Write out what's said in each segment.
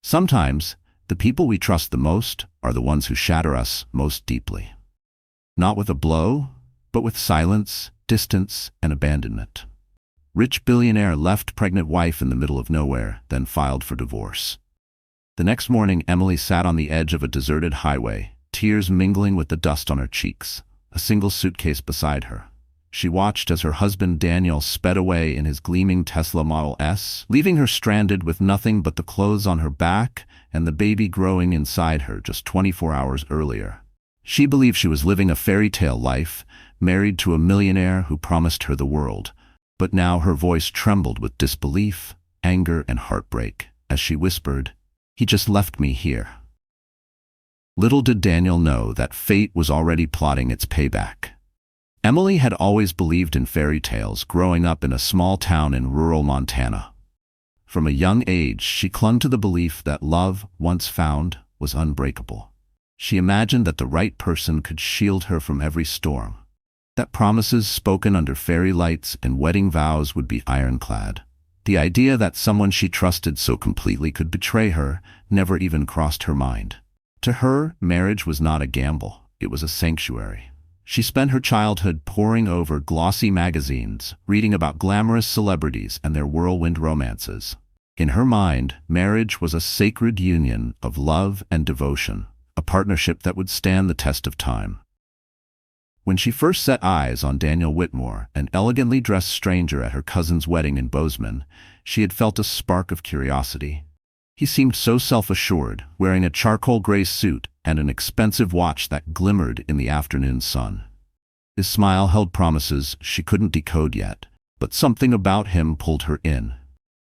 Sometimes, the people we trust the most are the ones who shatter us most deeply. Not with a blow, but with silence, distance, and abandonment. Rich billionaire left pregnant wife in the middle of nowhere, then filed for divorce. The next morning, Emily sat on the edge of a deserted highway, tears mingling with the dust on her cheeks, a single suitcase beside her. She watched as her husband Daniel sped away in his gleaming Tesla Model S, leaving her stranded with nothing but the clothes on her back and the baby growing inside her just 24 hours earlier. She believed she was living a fairy tale life, married to a millionaire who promised her the world. But now her voice trembled with disbelief, anger, and heartbreak as she whispered, "He just left me here." Little did Daniel know that fate was already plotting its payback. Emily had always believed in fairy tales, growing up in a small town in rural Montana. From a young age, she clung to the belief that love, once found, was unbreakable. She imagined that the right person could shield her from every storm, that promises spoken under fairy lights and wedding vows would be ironclad. The idea that someone she trusted so completely could betray her never even crossed her mind. To her, marriage was not a gamble, it was a sanctuary. She spent her childhood poring over glossy magazines, reading about glamorous celebrities and their whirlwind romances. In her mind, marriage was a sacred union of love and devotion, a partnership that would stand the test of time. When she first set eyes on Daniel Whitmore, an elegantly dressed stranger at her cousin's wedding in Bozeman, she had felt a spark of curiosity. He seemed so self-assured, wearing a charcoal gray suit and an expensive watch that glimmered in the afternoon sun. His smile held promises she couldn't decode yet, but something about him pulled her in.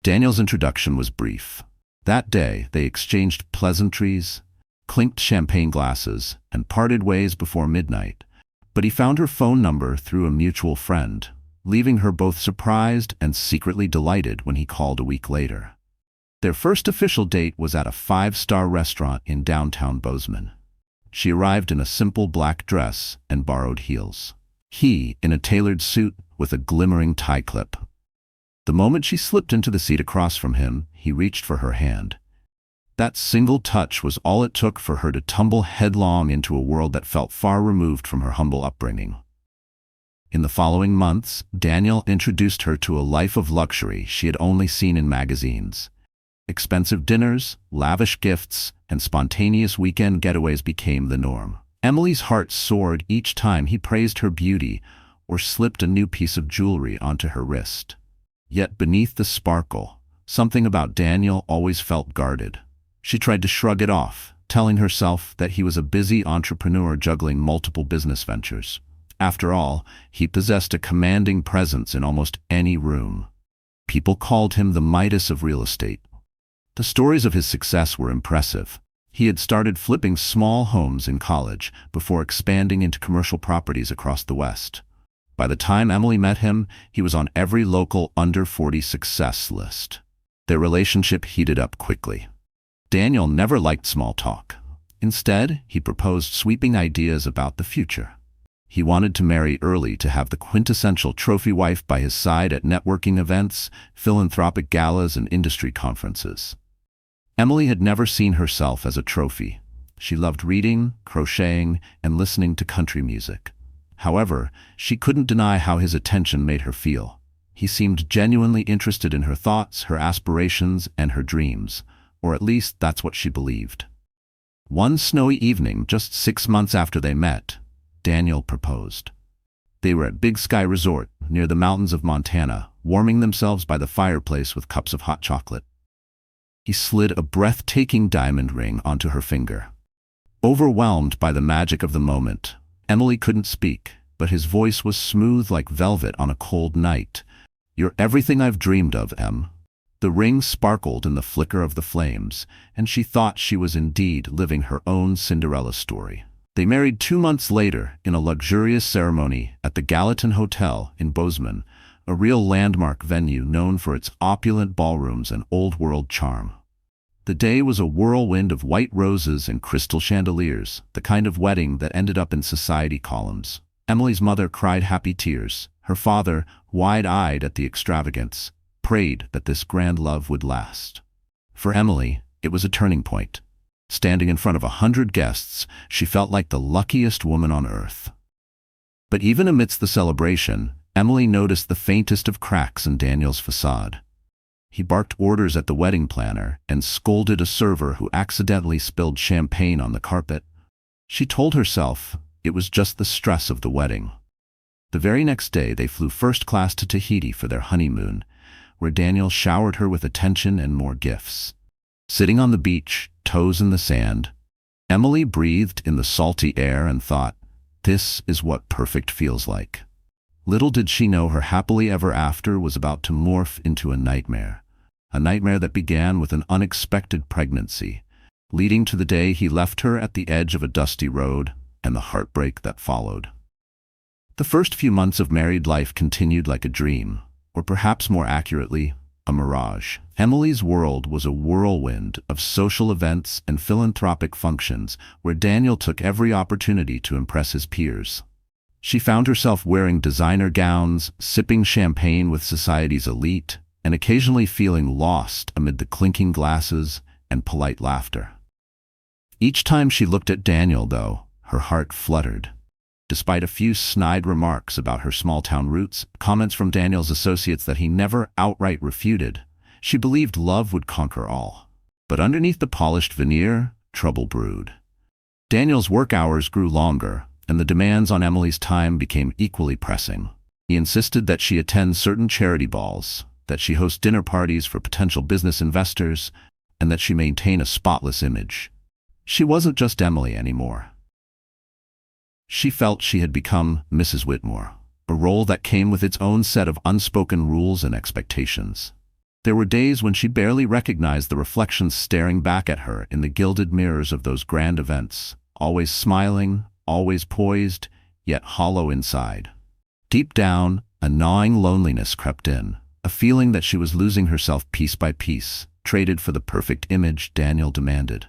Daniel's introduction was brief. That day, they exchanged pleasantries, clinked champagne glasses, and parted ways before midnight. But he found her phone number through a mutual friend, leaving her both surprised and secretly delighted when he called a week later. Their first official date was at a 5-star restaurant in downtown Bozeman. She arrived in a simple black dress and borrowed heels. He, in a tailored suit with a glimmering tie clip. The moment she slipped into the seat across from him, he reached for her hand. That single touch was all it took for her to tumble headlong into a world that felt far removed from her humble upbringing. In the following months, Daniel introduced her to a life of luxury she had only seen in magazines. Expensive dinners, lavish gifts, and spontaneous weekend getaways became the norm. Emily's heart soared each time he praised her beauty or slipped a new piece of jewelry onto her wrist. Yet beneath the sparkle, something about Daniel always felt guarded. She tried to shrug it off, telling herself that he was a busy entrepreneur juggling multiple business ventures. After all, he possessed a commanding presence in almost any room. People called him the Midas of real estate. The stories of his success were impressive. He had started flipping small homes in college before expanding into commercial properties across the West. By the time Emily met him, he was on every local under 40 success list. Their relationship heated up quickly. Daniel never liked small talk. Instead, he proposed sweeping ideas about the future. He wanted to marry early to have the quintessential trophy wife by his side at networking events, philanthropic galas, and industry conferences. Emily had never seen herself as a trophy. She loved reading, crocheting, and listening to country music. However, she couldn't deny how his attention made her feel. He seemed genuinely interested in her thoughts, her aspirations, and her dreams, or at least that's what she believed. One snowy evening, just 6 months after they met, Daniel proposed. They were at Big Sky Resort, near the mountains of Montana, warming themselves by the fireplace with cups of hot chocolate. He slid a breathtaking diamond ring onto her finger. Overwhelmed by the magic of the moment, Emily couldn't speak, but his voice was smooth like velvet on a cold night. "You're everything I've dreamed of, Em." The ring sparkled in the flicker of the flames, and she thought she was indeed living her own Cinderella story. They married 2 months later in a luxurious ceremony at the Gallatin Hotel in Bozeman, a real landmark venue known for its opulent ballrooms and old-world charm. The day was a whirlwind of white roses and crystal chandeliers, the kind of wedding that ended up in society columns. Emily's mother cried happy tears. Her father, wide-eyed at the extravagance, prayed that this grand love would last. For Emily, It was a turning point. Standing in front of 100 guests, she felt like the luckiest woman on earth. But even amidst the celebration, Emily noticed the faintest of cracks in Daniel's facade. He barked orders at the wedding planner and scolded a server who accidentally spilled champagne on the carpet. She told herself it was just the stress of the wedding. The very next day, they flew first class to Tahiti for their honeymoon, where Daniel showered her with attention and more gifts. Sitting on the beach, toes in the sand, Emily breathed in the salty air and thought, "This is what perfect feels like." Little did she know her happily ever after was about to morph into a nightmare that began with an unexpected pregnancy, leading to the day he left her at the edge of a dusty road and the heartbreak that followed. The first few months of married life continued like a dream, or perhaps more accurately, a mirage. Emily's world was a whirlwind of social events and philanthropic functions where Daniel took every opportunity to impress his peers. She found herself wearing designer gowns, sipping champagne with society's elite, and occasionally feeling lost amid the clinking glasses and polite laughter. Each time she looked at Daniel, though, her heart fluttered. Despite a few snide remarks about her small-town roots, comments from Daniel's associates that he never outright refuted, she believed love would conquer all. But underneath the polished veneer, trouble brewed. Daniel's work hours grew longer, and the demands on Emily's time became equally pressing. He insisted that she attend certain charity balls, that she host dinner parties for potential business investors, and that she maintain a spotless image. She wasn't just Emily anymore. She felt she had become Mrs. Whitmore, a role that came with its own set of unspoken rules and expectations. There were days when she barely recognized the reflections staring back at her in the gilded mirrors of those grand events, always smiling, always poised, yet hollow inside. Deep down, a gnawing loneliness crept in, a feeling that she was losing herself piece by piece, traded for the perfect image Daniel demanded.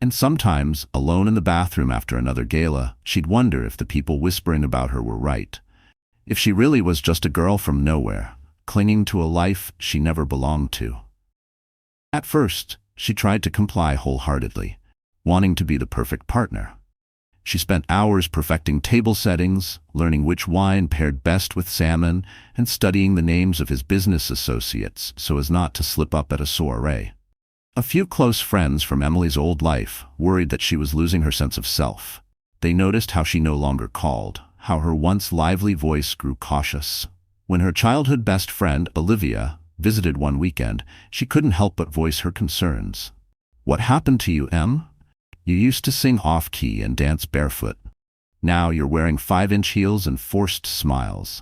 And sometimes, alone in the bathroom after another gala, she'd wonder if the people whispering about her were right. If she really was just a girl from nowhere, clinging to a life she never belonged to. At first, she tried to comply wholeheartedly, wanting to be the perfect partner. She spent hours perfecting table settings, learning which wine paired best with salmon, and studying the names of his business associates so as not to slip up at a soiree. A few close friends from Emily's old life worried that she was losing her sense of self. They noticed how she no longer called, how her once lively voice grew cautious. When her childhood best friend, Olivia, visited one weekend, she couldn't help but voice her concerns. "What happened to you, Em? You used to sing off-key and dance barefoot. Now you're wearing 5-inch heels and forced smiles."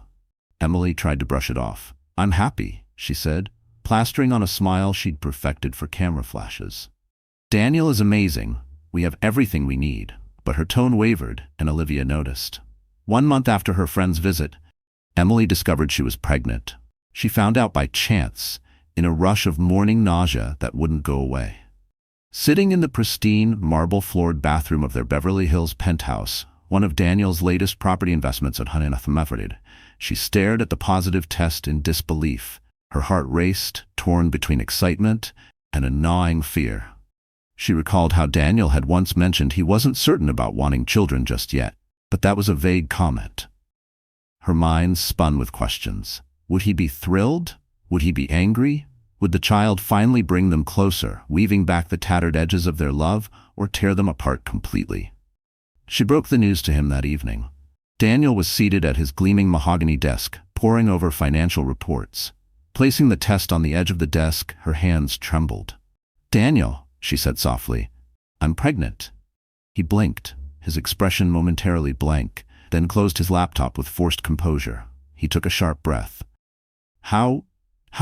Emily tried to brush it off. "I'm happy," she said, plastering on a smile she'd perfected for camera flashes. "Daniel is amazing. We have everything we need." But her tone wavered, and Olivia noticed. 1 month after her friend's visit, Emily discovered she was pregnant. She found out by chance, in a rush of morning nausea that wouldn't go away. Sitting in the pristine, marble-floored bathroom of their Beverly Hills penthouse, one of Daniel's latest property investments at Huntington, she stared at the positive test in disbelief. Her heart raced, torn between excitement and a gnawing fear. She recalled how Daniel had once mentioned he wasn't certain about wanting children just yet, but that was a vague comment. Her mind spun with questions. Would he be thrilled? Would he be angry? Would the child finally bring them closer, weaving back the tattered edges of their love, or tear them apart completely? She broke the news to him that evening. Daniel was seated at his gleaming mahogany desk, poring over financial reports. Placing the test on the edge of the desk, her hands trembled. "Daniel," she said softly, "I'm pregnant." He blinked, his expression momentarily blank, then closed his laptop with forced composure. He took a sharp breath. How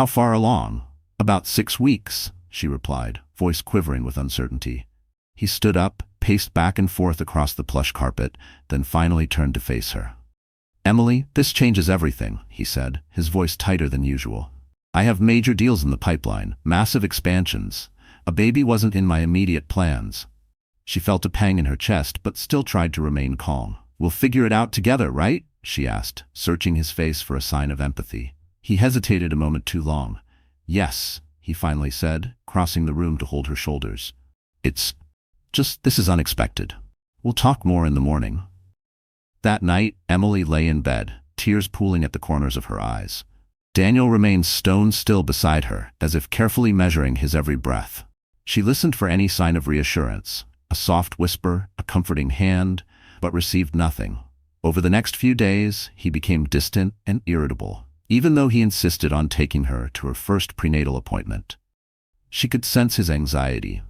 far along?" "About 6 weeks," she replied, voice quivering with uncertainty. He stood up, paced back and forth across the plush carpet, then finally turned to face her. "Emily, this changes everything," he said, his voice tighter than usual. "I have major deals in the pipeline, massive expansions. A baby wasn't in my immediate plans." She felt a pang in her chest, but still tried to remain calm. "We'll figure it out together, right?" she asked, searching his face for a sign of empathy. He hesitated a moment too long. "Yes," he finally said, crossing the room to hold her shoulders. It's just, this is unexpected. We'll talk more in the morning. That night, Emily lay in bed, tears pooling at the corners of her eyes. Daniel remained stone still beside her, as if carefully measuring his every breath. She listened for any sign of reassurance, a soft whisper, a comforting hand, but received nothing. Over the next few days, he became distant and irritable, even though he insisted on taking her to her first prenatal appointment. She could sense his anxiety.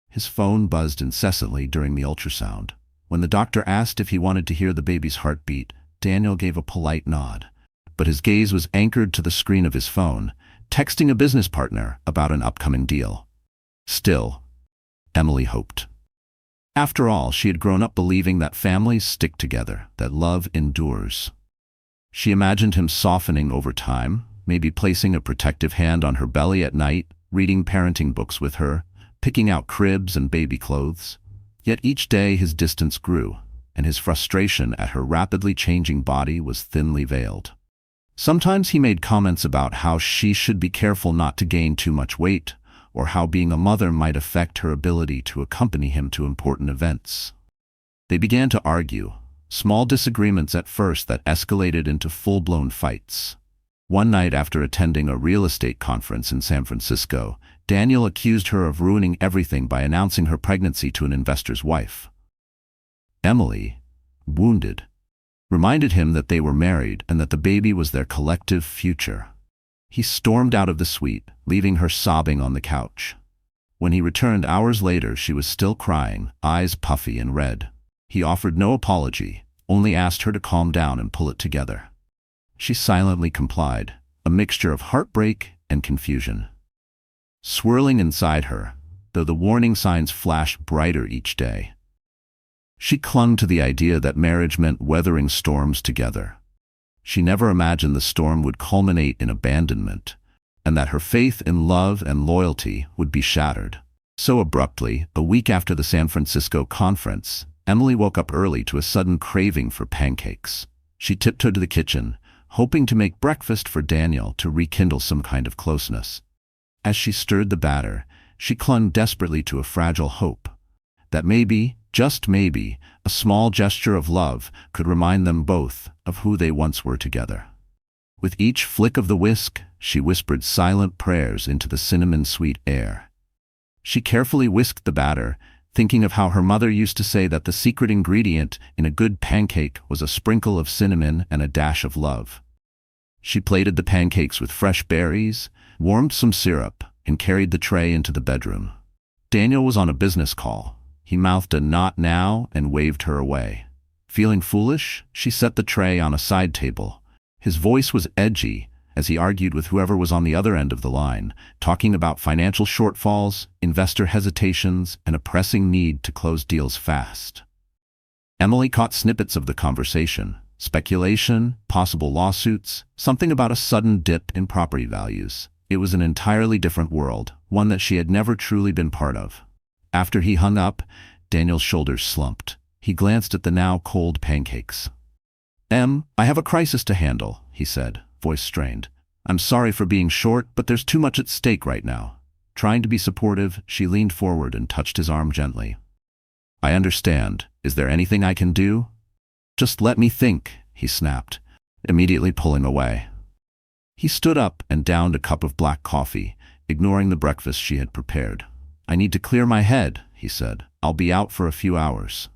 His phone buzzed incessantly during the ultrasound. When the doctor asked if he wanted to hear the baby's heartbeat, Daniel gave a polite nod. But his gaze was anchored to the screen of his phone, texting a business partner about an upcoming deal. Still, Emily hoped. After all, she had grown up believing that families stick together, that love endures. She imagined him softening over time, maybe placing a protective hand on her belly at night, reading parenting books with her, picking out cribs and baby clothes. Yet each day his distance grew, and his frustration at her rapidly changing body was thinly veiled. Sometimes he made comments about how she should be careful not to gain too much weight, or how being a mother might affect her ability to accompany him to important events. They began to argue, small disagreements at first that escalated into full-blown fights. One night after attending a real estate conference in San Francisco, Daniel accused her of ruining everything by announcing her pregnancy to an investor's wife. Emily, wounded, reminded him that they were married and that the baby was their collective future. He stormed out of the suite, leaving her sobbing on the couch. When he returned hours later, she was still crying, eyes puffy and red. He offered no apology, only asked her to calm down and pull it together. She silently complied, a mixture of heartbreak and confusion. Swirling inside her, though the warning signs flashed brighter each day. She clung to the idea that marriage meant weathering storms together. She never imagined the storm would culminate in abandonment, and that her faith in love and loyalty would be shattered. So abruptly, a week after the San Francisco conference, Emily woke up early to a sudden craving for pancakes. She tiptoed to the kitchen, hoping to make breakfast for Daniel to rekindle some kind of closeness. As she stirred the batter, she clung desperately to a fragile hope that maybe, just maybe, a small gesture of love could remind them both of who they once were together. With each flick of the whisk, she whispered silent prayers into the cinnamon-sweet air. She carefully whisked the batter, thinking of how her mother used to say that the secret ingredient in a good pancake was a sprinkle of cinnamon and a dash of love. She plated the pancakes with fresh berries, warmed some syrup, and carried the tray into the bedroom. Daniel was on a business call. He mouthed a "not now" and waved her away. Feeling foolish, she set the tray on a side table. His voice was edgy as he argued with whoever was on the other end of the line, talking about financial shortfalls, investor hesitations, and a pressing need to close deals fast. Emily caught snippets of the conversation: speculation, possible lawsuits, something about a sudden dip in property values. It was an entirely different world, one that she had never truly been part of. After he hung up, Daniel's shoulders slumped. He glanced at the now cold pancakes. I have a crisis to handle," he said, voice strained. "I'm sorry for being short, but there's too much at stake right now." Trying to be supportive, she leaned forward and touched his arm gently. "I understand. Is there anything I can do?" "Just let me think," he snapped, immediately pulling away. He stood up and downed a cup of black coffee, ignoring the breakfast she had prepared. "I need to clear my head," he said. "I'll be out for a few hours."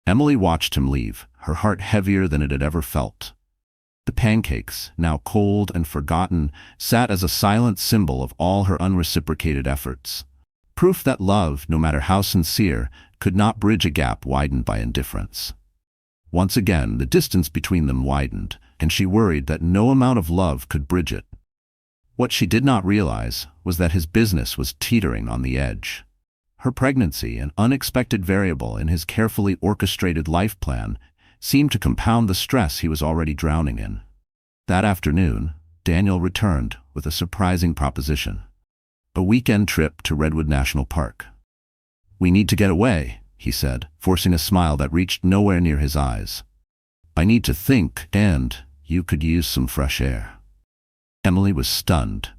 Emily watched him leave, her heart heavier than it had ever felt. The pancakes, now cold and forgotten, sat as a silent symbol of all her unreciprocated efforts. Proof that love, no matter how sincere, could not bridge a gap widened by indifference. Once again, the distance between them widened, and she worried that no amount of love could bridge it. What she did not realize was that his business was teetering on the edge. Her pregnancy, an unexpected variable in his carefully orchestrated life plan, seemed to compound the stress he was already drowning in. That afternoon, Daniel returned with a surprising proposition: a weekend trip to Redwood National Park. "We need to get away," he said, forcing a smile that reached nowhere near his eyes. "I need to think, and you could use some fresh air." Emily was stunned.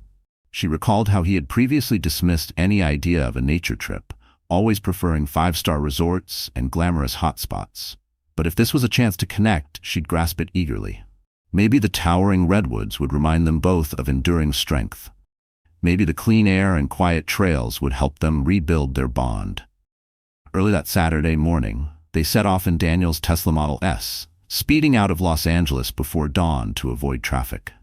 She recalled how he had previously dismissed any idea of a nature trip, always preferring five-star resorts and glamorous hotspots. But if this was a chance to connect, she'd grasp it eagerly. Maybe the towering redwoods would remind them both of enduring strength. Maybe the clean air and quiet trails would help them rebuild their bond. Early that Saturday morning, they set off in Daniel's Tesla Model S, speeding out of Los Angeles before dawn to avoid traffic.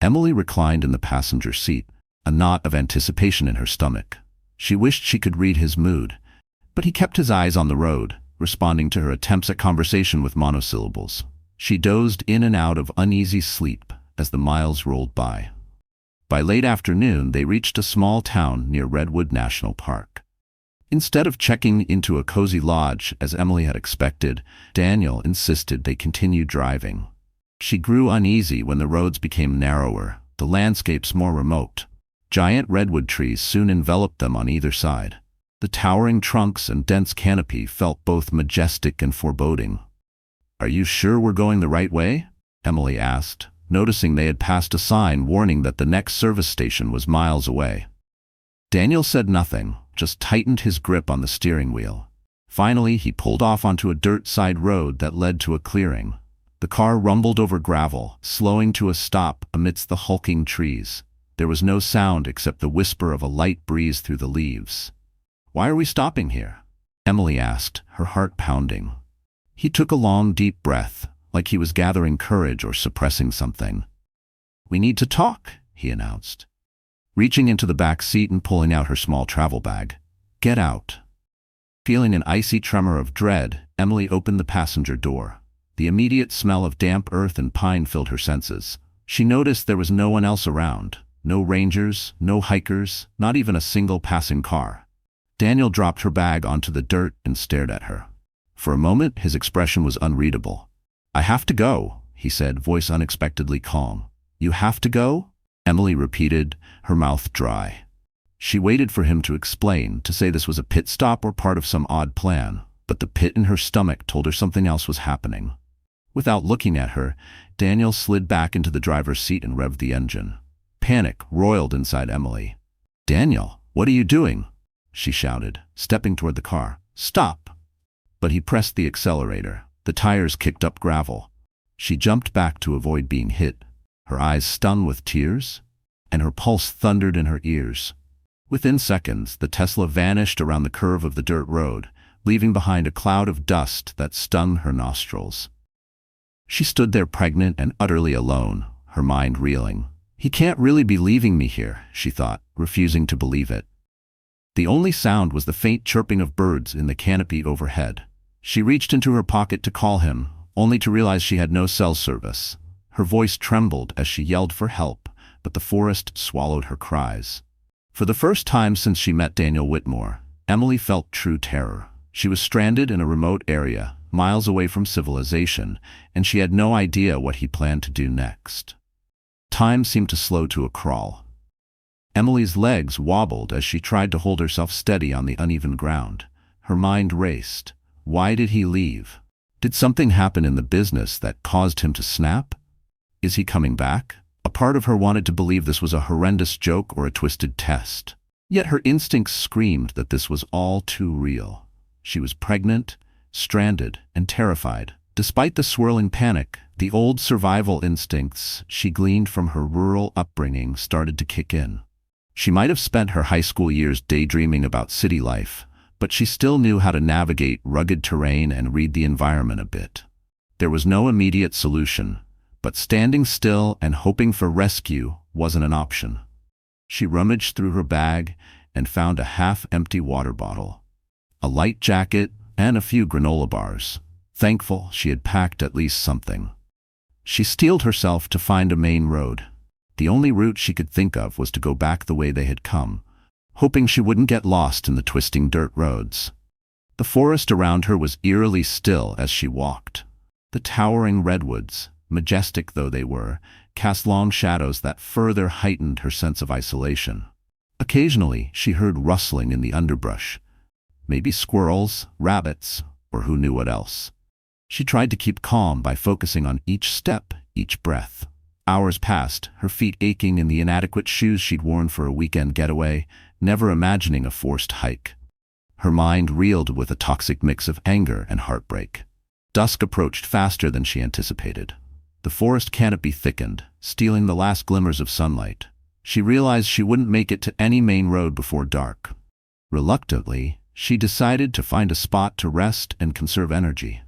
Emily reclined in the passenger seat, a knot of anticipation in her stomach. She wished she could read his mood, but he kept his eyes on the road, responding to her attempts at conversation with monosyllables. She dozed in and out of uneasy sleep as the miles rolled by. By late afternoon, they reached a small town near Redwood National Park. Instead of checking into a cozy lodge, as Emily had expected, Daniel insisted they continue driving. She grew uneasy when the roads became narrower, the landscapes more remote. Giant redwood trees soon enveloped them on either side. The towering trunks and dense canopy felt both majestic and foreboding. "Are you sure we're going the right way?" Emily asked, noticing they had passed a sign warning that the next service station was miles away. Daniel said nothing, just tightened his grip on the steering wheel. Finally, he pulled off onto a dirt side road that led to a clearing. The car rumbled over gravel, slowing to a stop amidst the hulking trees. There was no sound except the whisper of a light breeze through the leaves. "Why are we stopping here?" Emily asked, her heart pounding. He took a long, deep breath, like he was gathering courage or suppressing something. "We need to talk," he announced, reaching into the back seat and pulling out her small travel bag. "Get out." Feeling an icy tremor of dread, Emily opened the passenger door. The immediate smell of damp earth and pine filled her senses. She noticed there was no one else around. No rangers, no hikers, not even a single passing car. Daniel dropped her bag onto the dirt and stared at her. For a moment, his expression was unreadable. "I have to go," he said, voice unexpectedly calm. "You have to go?" Emily repeated, her mouth dry. She waited for him to explain, to say this was a pit stop or part of some odd plan, but the pit in her stomach told her something else was happening. Without looking at her, Daniel slid back into the driver's seat and revved the engine. Panic roiled inside Emily. "Daniel, what are you doing?" she shouted, stepping toward the car. "Stop!" But he pressed the accelerator. The tires kicked up gravel. She jumped back to avoid being hit, her eyes stung with tears, and her pulse thundered in her ears. Within seconds, the Tesla vanished around the curve of the dirt road, leaving behind a cloud of dust that stung her nostrils. She stood there pregnant and utterly alone, her mind reeling. "He can't really be leaving me here," she thought, refusing to believe it. The only sound was the faint chirping of birds in the canopy overhead. She reached into her pocket to call him, only to realize she had no cell service. Her voice trembled as she yelled for help, but the forest swallowed her cries. For the first time since she met Daniel Whitmore, Emily felt true terror. She was stranded in a remote area, miles away from civilization, and she had no idea what he planned to do next. Time seemed to slow to a crawl. Emily's legs wobbled as she tried to hold herself steady on the uneven ground. Her mind raced. Why did he leave? Did something happen in the business that caused him to snap? Is he coming back? A part of her wanted to believe this was a horrendous joke or a twisted test. Yet her instincts screamed that this was all too real. She was pregnant, stranded, and terrified. Despite the swirling panic, the old survival instincts she gleaned from her rural upbringing started to kick in. She might have spent her high school years daydreaming about city life, but she still knew how to navigate rugged terrain and read the environment a bit. There was no immediate solution, but standing still and hoping for rescue wasn't an option. She rummaged through her bag and found a half-empty water bottle, a light jacket, and a few granola bars. Thankful she had packed at least something. She steeled herself to find a main road. The only route she could think of was to go back the way they had come, hoping she wouldn't get lost in the twisting dirt roads. The forest around her was eerily still as she walked. The towering redwoods, majestic though they were, cast long shadows that further heightened her sense of isolation. Occasionally, she heard rustling in the underbrush. Maybe squirrels, rabbits, or who knew what else. She tried to keep calm by focusing on each step, each breath. Hours passed, her feet aching in the inadequate shoes she'd worn for a weekend getaway, never imagining a forced hike. Her mind reeled with a toxic mix of anger and heartbreak. Dusk approached faster than she anticipated. The forest canopy thickened, stealing the last glimmers of sunlight. She realized she wouldn't make it to any main road before dark. Reluctantly, she decided to find a spot to rest and conserve energy.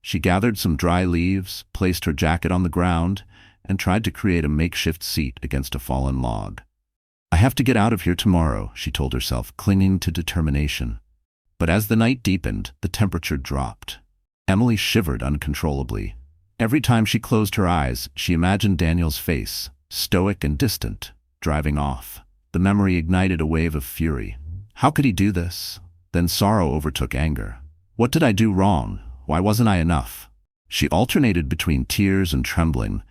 She gathered some dry leaves, placed her jacket on the ground, and tried to create a makeshift seat against a fallen log. "I have to get out of here tomorrow," she told herself, clinging to determination. But as the night deepened, the temperature dropped. Emily shivered uncontrollably. Every time she closed her eyes, she imagined Daniel's face, stoic and distant, driving off. The memory ignited a wave of fury. How could he do this? Then sorrow overtook anger. What did I do wrong? Why wasn't I enough? She alternated between tears and trembling,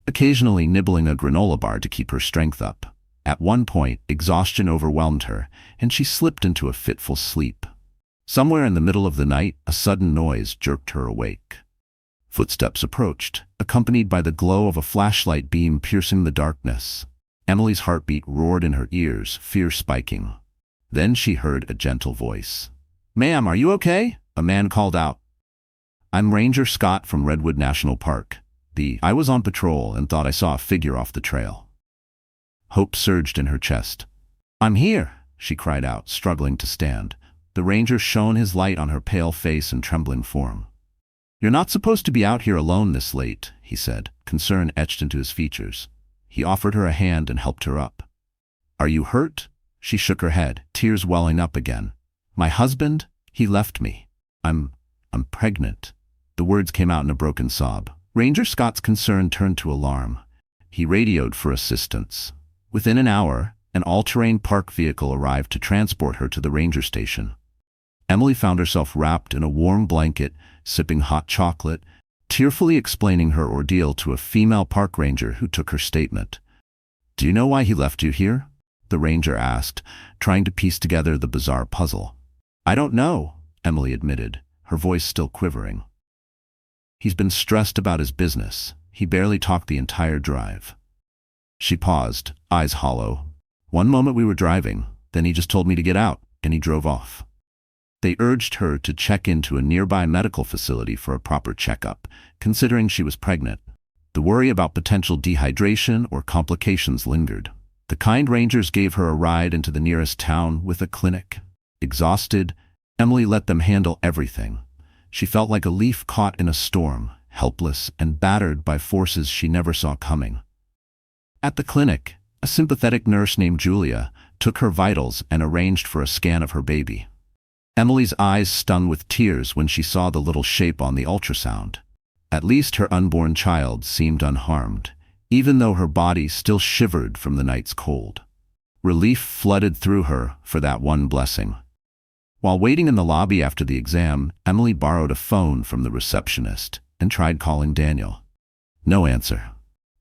occasionally nibbling a granola bar to keep her strength up. At one point, exhaustion overwhelmed her, and she slipped into a fitful sleep. Somewhere in the middle of the night, a sudden noise jerked her awake. Footsteps approached, accompanied by the glow of a flashlight beam piercing the darkness. Emily's heartbeat roared in her ears, fear spiking. Then she heard a gentle voice. "Ma'am, are you okay?" a man called out. "I'm Ranger Scott from Redwood National Park. I was on patrol and thought I saw a figure off the trail." Hope surged in her chest. "I'm here," she cried out, struggling to stand. The ranger shone his light on her pale face and trembling form. "You're not supposed to be out here alone this late," he said, concern etched into his features. He offered her a hand and helped her up. "Are you hurt?" She shook her head, tears welling up again. "My husband? He left me. I'm pregnant." The words came out in a broken sob. Ranger Scott's concern turned to alarm. He radioed for assistance. Within an hour, an all-terrain park vehicle arrived to transport her to the ranger station. Emily found herself wrapped in a warm blanket, sipping hot chocolate, tearfully explaining her ordeal to a female park ranger who took her statement. "Do you know why he left you here?" the ranger asked, trying to piece together the bizarre puzzle. "I don't know," Emily admitted, her voice still quivering. "He's been stressed about his business. He barely talked the entire drive." She paused, eyes hollow. "One moment we were driving, then he just told me to get out, and he drove off." They urged her to check into a nearby medical facility for a proper checkup, considering she was pregnant. The worry about potential dehydration or complications lingered. The kind rangers gave her a ride into the nearest town with a clinic. Exhausted, Emily let them handle everything. She felt like a leaf caught in a storm, helpless and battered by forces she never saw coming. At the clinic, a sympathetic nurse named Julia took her vitals and arranged for a scan of her baby. Emily's eyes stung with tears when she saw the little shape on the ultrasound. At least her unborn child seemed unharmed, even though her body still shivered from the night's cold. Relief flooded through her for that one blessing. While waiting in the lobby after the exam, Emily borrowed a phone from the receptionist and tried calling Daniel. No answer.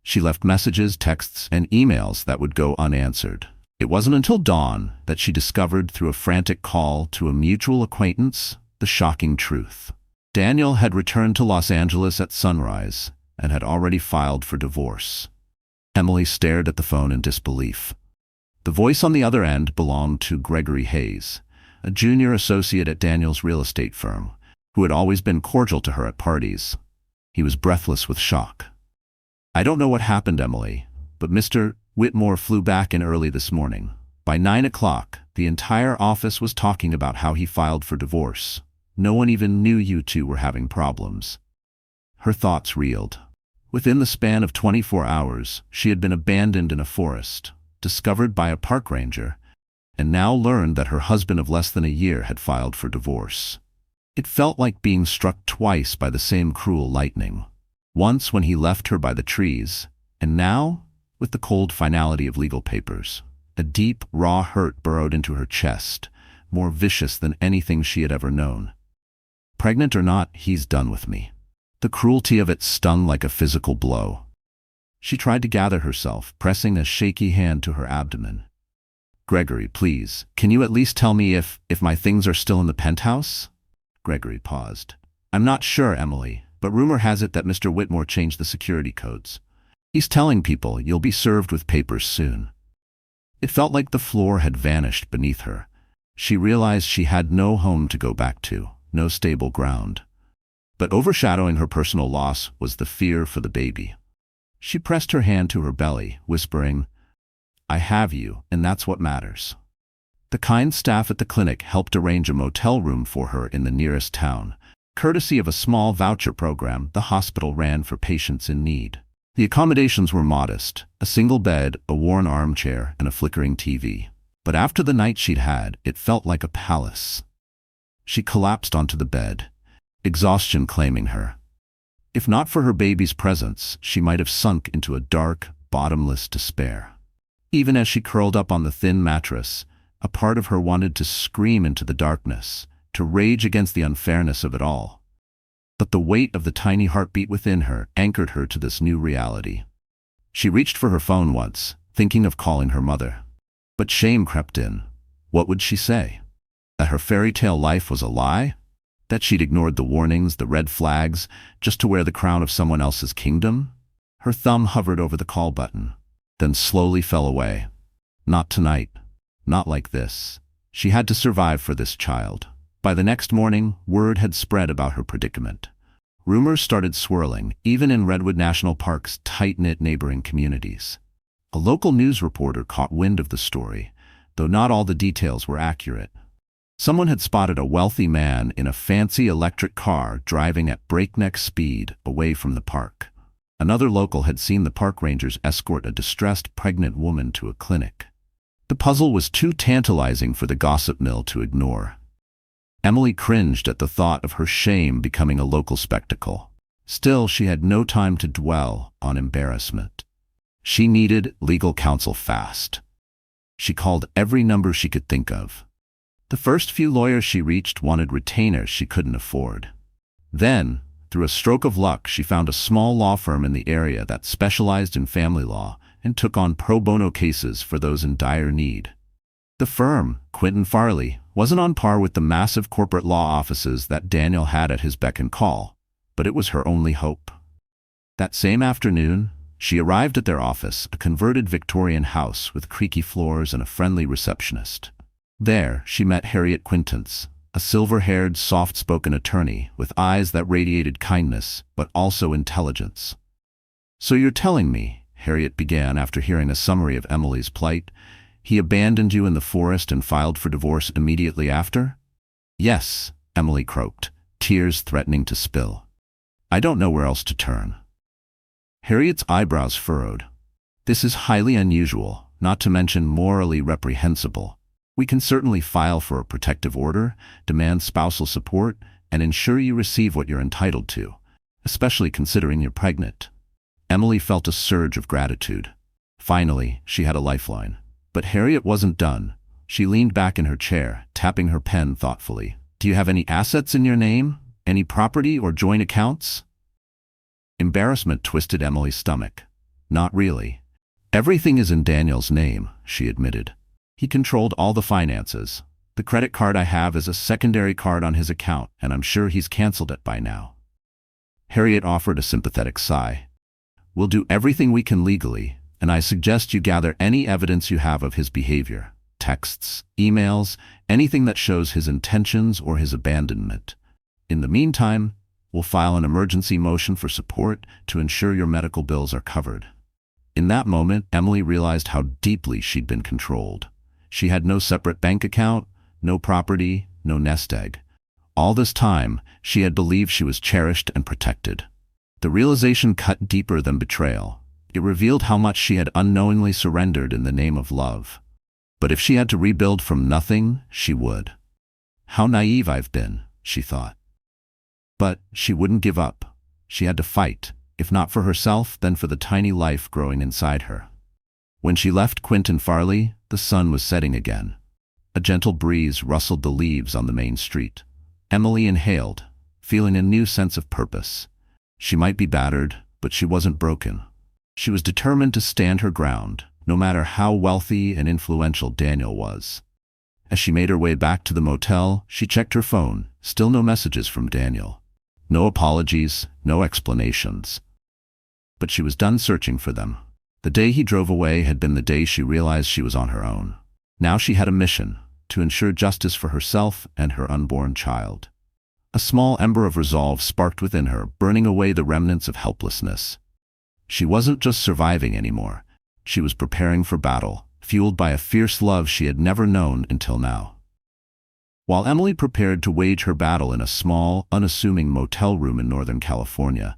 She left messages, texts, and emails that would go unanswered. It wasn't until dawn that she discovered through a frantic call to a mutual acquaintance the shocking truth. Daniel had returned to Los Angeles at sunrise and had already filed for divorce. Emily stared at the phone in disbelief. The voice on the other end belonged to Gregory Hayes, a junior associate at Daniel's real estate firm, who had always been cordial to her at parties. He was breathless with shock. "I don't know what happened, Emily, but Mr. Whitmore flew back in early this morning. By 9 o'clock, the entire office was talking about how he filed for divorce. No one even knew you two were having problems." Her thoughts reeled. Within the span of 24 hours, she had been abandoned in a forest, discovered by a park ranger, and now learned that her husband of less than a year had filed for divorce. It felt like being struck twice by the same cruel lightning. Once when he left her by the trees, and now with the cold finality of legal papers. A deep, raw hurt burrowed into her chest, more vicious than anything she had ever known. Pregnant or not, he's done with me. The cruelty of it stung like a physical blow. She tried to gather herself, pressing a shaky hand to her abdomen. "Gregory, please, can you at least tell me if my things are still in the penthouse?" Gregory paused. "I'm not sure, Emily, but rumor has it that Mr. Whitmore changed the security codes. He's telling people you'll be served with papers soon. It felt like the floor had vanished beneath her. She realized she had no home to go back to, no stable ground. But overshadowing her personal loss was the fear for the baby. She pressed her hand to her belly, whispering, "I have you, and that's what matters." The kind staff at the clinic helped arrange a motel room for her in the nearest town. Courtesy of a small voucher program the hospital ran for patients in need. The accommodations were modest, a single bed, a worn armchair, and a flickering TV. But after the night she'd had, it felt like a palace. She collapsed onto the bed, exhaustion claiming her. If not for her baby's presence, she might have sunk into a dark, bottomless despair. Even as she curled up on the thin mattress, a part of her wanted to scream into the darkness, to rage against the unfairness of it all. But the weight of the tiny heartbeat within her anchored her to this new reality. She reached for her phone once, thinking of calling her mother. But shame crept in. What would she say? That her fairy tale life was a lie? That she'd ignored the warnings, the red flags, just to wear the crown of someone else's kingdom? Her thumb hovered over the call button, then slowly fell away. Not tonight. Not like this. She had to survive for this child. By the next morning, word had spread about her predicament. Rumors started swirling, even in Redwood National Park's tight-knit neighboring communities. A local news reporter caught wind of the story, though not all the details were accurate. Someone had spotted a wealthy man in a fancy electric car driving at breakneck speed away from the park. Another local had seen the park rangers escort a distressed pregnant woman to a clinic. The puzzle was too tantalizing for the gossip mill to ignore. Emily cringed at the thought of her shame becoming a local spectacle. Still, she had no time to dwell on embarrassment. She needed legal counsel fast. She called every number she could think of. The first few lawyers she reached wanted retainers she couldn't afford. Then, through a stroke of luck, she found a small law firm in the area that specialized in family law and took on pro bono cases for those in dire need. The firm, Quinton Farley, wasn't on par with the massive corporate law offices that Daniel had at his beck and call, but it was her only hope. That same afternoon, she arrived at their office, a converted Victorian house with creaky floors and a friendly receptionist. There, she met Harriet Quintance, a silver-haired, soft-spoken attorney with eyes that radiated kindness but also intelligence. "So you're telling me," Harriet began after hearing a summary of Emily's plight, "he abandoned you in the forest and filed for divorce immediately after?" "Yes," Emily croaked, tears threatening to spill. "I don't know where else to turn." Harriet's eyebrows furrowed. "This is highly unusual, not to mention morally reprehensible. We can certainly file for a protective order, demand spousal support, and ensure you receive what you're entitled to, especially considering you're pregnant." Emily felt a surge of gratitude. Finally, she had a lifeline. But Harriet wasn't done. She leaned back in her chair, tapping her pen thoughtfully. "Do you have any assets in your name? Any property or joint accounts?" Embarrassment twisted Emily's stomach. "Not really. Everything is in Daniel's name," she admitted. "He controlled all the finances. The credit card I have is a secondary card on his account, and I'm sure he's canceled it by now." Harriet offered a sympathetic sigh. "We'll do everything we can legally, and I suggest you gather any evidence you have of his behavior. Texts, emails, anything that shows his intentions or his abandonment. In the meantime, we'll file an emergency motion for support to ensure your medical bills are covered." In that moment, Emily realized how deeply she'd been controlled. She had no separate bank account, no property, no nest egg. All this time, she had believed she was cherished and protected. The realization cut deeper than betrayal. It revealed how much she had unknowingly surrendered in the name of love. But if she had to rebuild from nothing, she would. "How naive I've been," she thought. But she wouldn't give up. She had to fight, if not for herself, then for the tiny life growing inside her. When she left Quinton Farley, the sun was setting again. A gentle breeze rustled the leaves on the main street. Emily inhaled, feeling a new sense of purpose. She might be battered, but she wasn't broken. She was determined to stand her ground, no matter how wealthy and influential Daniel was. As she made her way back to the motel, she checked her phone. Still no messages from Daniel. No apologies, no explanations. but she was done searching for them. The day he drove away had been the day she realized she was on her own. Now she had a mission: to ensure justice for herself and her unborn child. A small ember of resolve sparked within her, burning away the remnants of helplessness. She wasn't just surviving anymore. She was preparing for battle, fueled by a fierce love she had never known until now. While Emily prepared to wage her battle in a small, unassuming motel room in Northern California,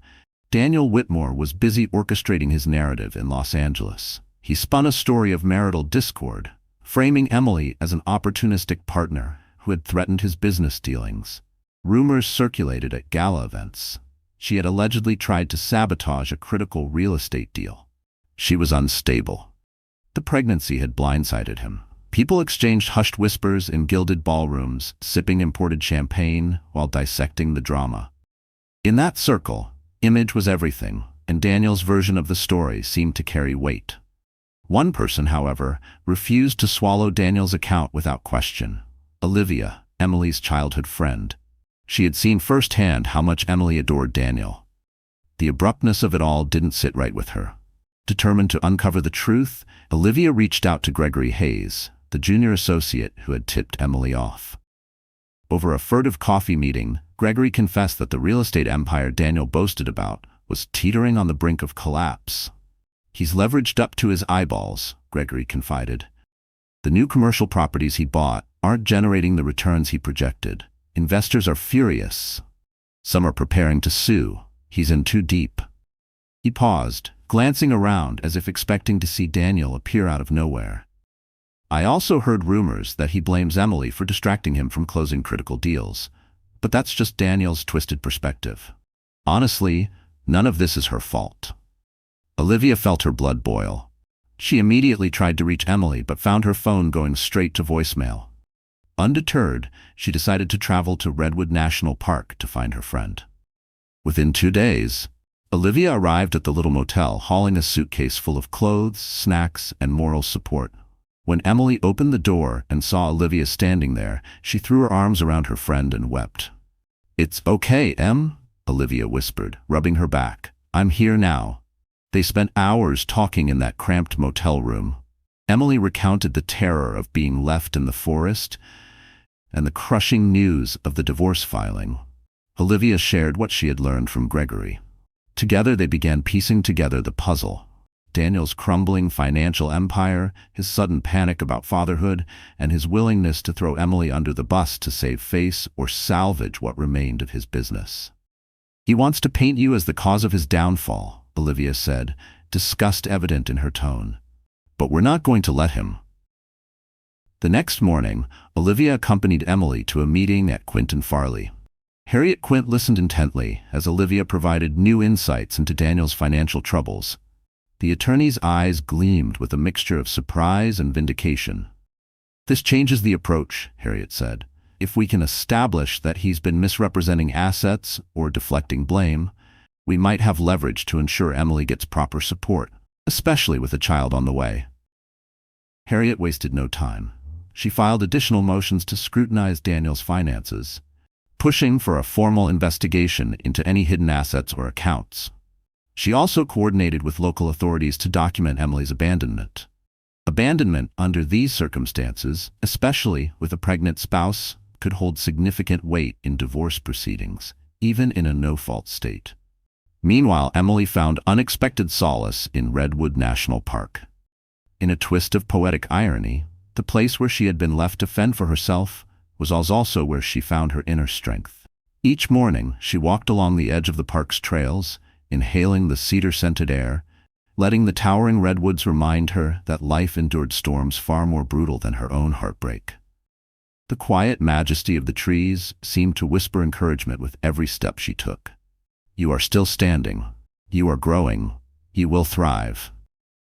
Daniel Whitmore was busy orchestrating his narrative in Los Angeles. He spun a story of marital discord, framing Emily as an opportunistic partner who had threatened his business dealings. Rumors circulated at gala events. She had allegedly tried to sabotage a critical real estate deal. She was unstable. The pregnancy had blindsided him. People exchanged hushed whispers in gilded ballrooms, sipping imported champagne while dissecting the drama. In that circle, image was everything, and Daniel's version of the story seemed to carry weight. One person, however, refused to swallow Daniel's account without question: Olivia, Emily's childhood friend. She had seen firsthand how much Emily adored Daniel. The abruptness of it all didn't sit right with her. Determined to uncover the truth, Olivia reached out to Gregory Hayes, the junior associate who had tipped Emily off. Over a furtive coffee meeting, Gregory confessed that the real estate empire Daniel boasted about was teetering on the brink of collapse. "He's leveraged up to his eyeballs," Gregory confided. "The new commercial properties he bought aren't generating the returns he projected. Investors are furious. Some are preparing to sue. He's in too deep." He paused, glancing around as if expecting to see Daniel appear out of nowhere. "I also heard rumors that he blames Emily for distracting him from closing critical deals. But that's just Daniel's twisted perspective. Honestly, none of this is her fault." Olivia felt her blood boil. She immediately tried to reach Emily but found her phone going straight to voicemail. Undeterred, she decided to travel to Redwood National Park to find her friend. Within 2 days, Olivia arrived at the little motel hauling a suitcase full of clothes, snacks, and moral support. When Emily opened the door and saw Olivia standing there, she threw her arms around her friend and wept. "It's okay, Em," Olivia whispered, rubbing her back. "I'm here now." They spent hours talking in that cramped motel room. Emily recounted the terror of being left in the forest and the crushing news of the divorce filing. Olivia shared what she had learned from Gregory. Together they began piecing together the puzzle: Daniel's crumbling financial empire, his sudden panic about fatherhood, and his willingness to throw Emily under the bus to save face or salvage what remained of his business. "He wants to paint you as the cause of his downfall," Olivia said, disgust evident in her tone. "But we're not going to let him." The next morning, Olivia accompanied Emily to a meeting at Quint and Farley. Harriet Quint listened intently as Olivia provided new insights into Daniel's financial troubles. The attorney's eyes gleamed with a mixture of surprise and vindication. "This changes the approach," Harriet said. "If we can establish that he's been misrepresenting assets or deflecting blame, we might have leverage to ensure Emily gets proper support, especially with a child on the way." Harriet wasted no time. She filed additional motions to scrutinize Daniel's finances, pushing for a formal investigation into any hidden assets or accounts. She also coordinated with local authorities to document Emily's abandonment. Abandonment under these circumstances, especially with a pregnant spouse, could hold significant weight in divorce proceedings, even in a no-fault state. Meanwhile, Emily found unexpected solace in Redwood National Park. In a twist of poetic irony, the place where she had been left to fend for herself was also where she found her inner strength. Each morning, she walked along the edge of the park's trails, inhaling the cedar-scented air, letting the towering redwoods remind her that life endured storms far more brutal than her own heartbreak. The quiet majesty of the trees seemed to whisper encouragement with every step she took. "You are still standing. You are growing. You will thrive."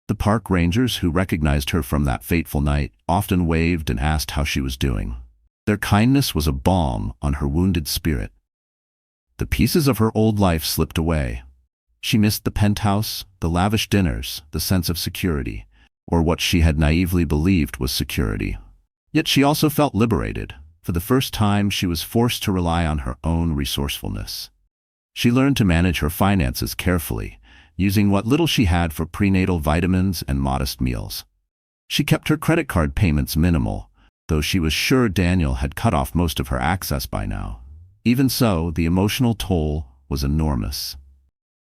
The park rangers who recognized her from that fateful night often waved and asked how she was doing. Their kindness was a balm on her wounded spirit. The pieces of her old life slipped away. She missed the penthouse, the lavish dinners, the sense of security, or what she had naively believed was security. Yet she also felt liberated. For the first time, she was forced to rely on her own resourcefulness. She learned to manage her finances carefully, using what little she had for prenatal vitamins and modest meals. She kept her credit card payments minimal, though she was sure Daniel had cut off most of her access by now. Even so, the emotional toll was enormous.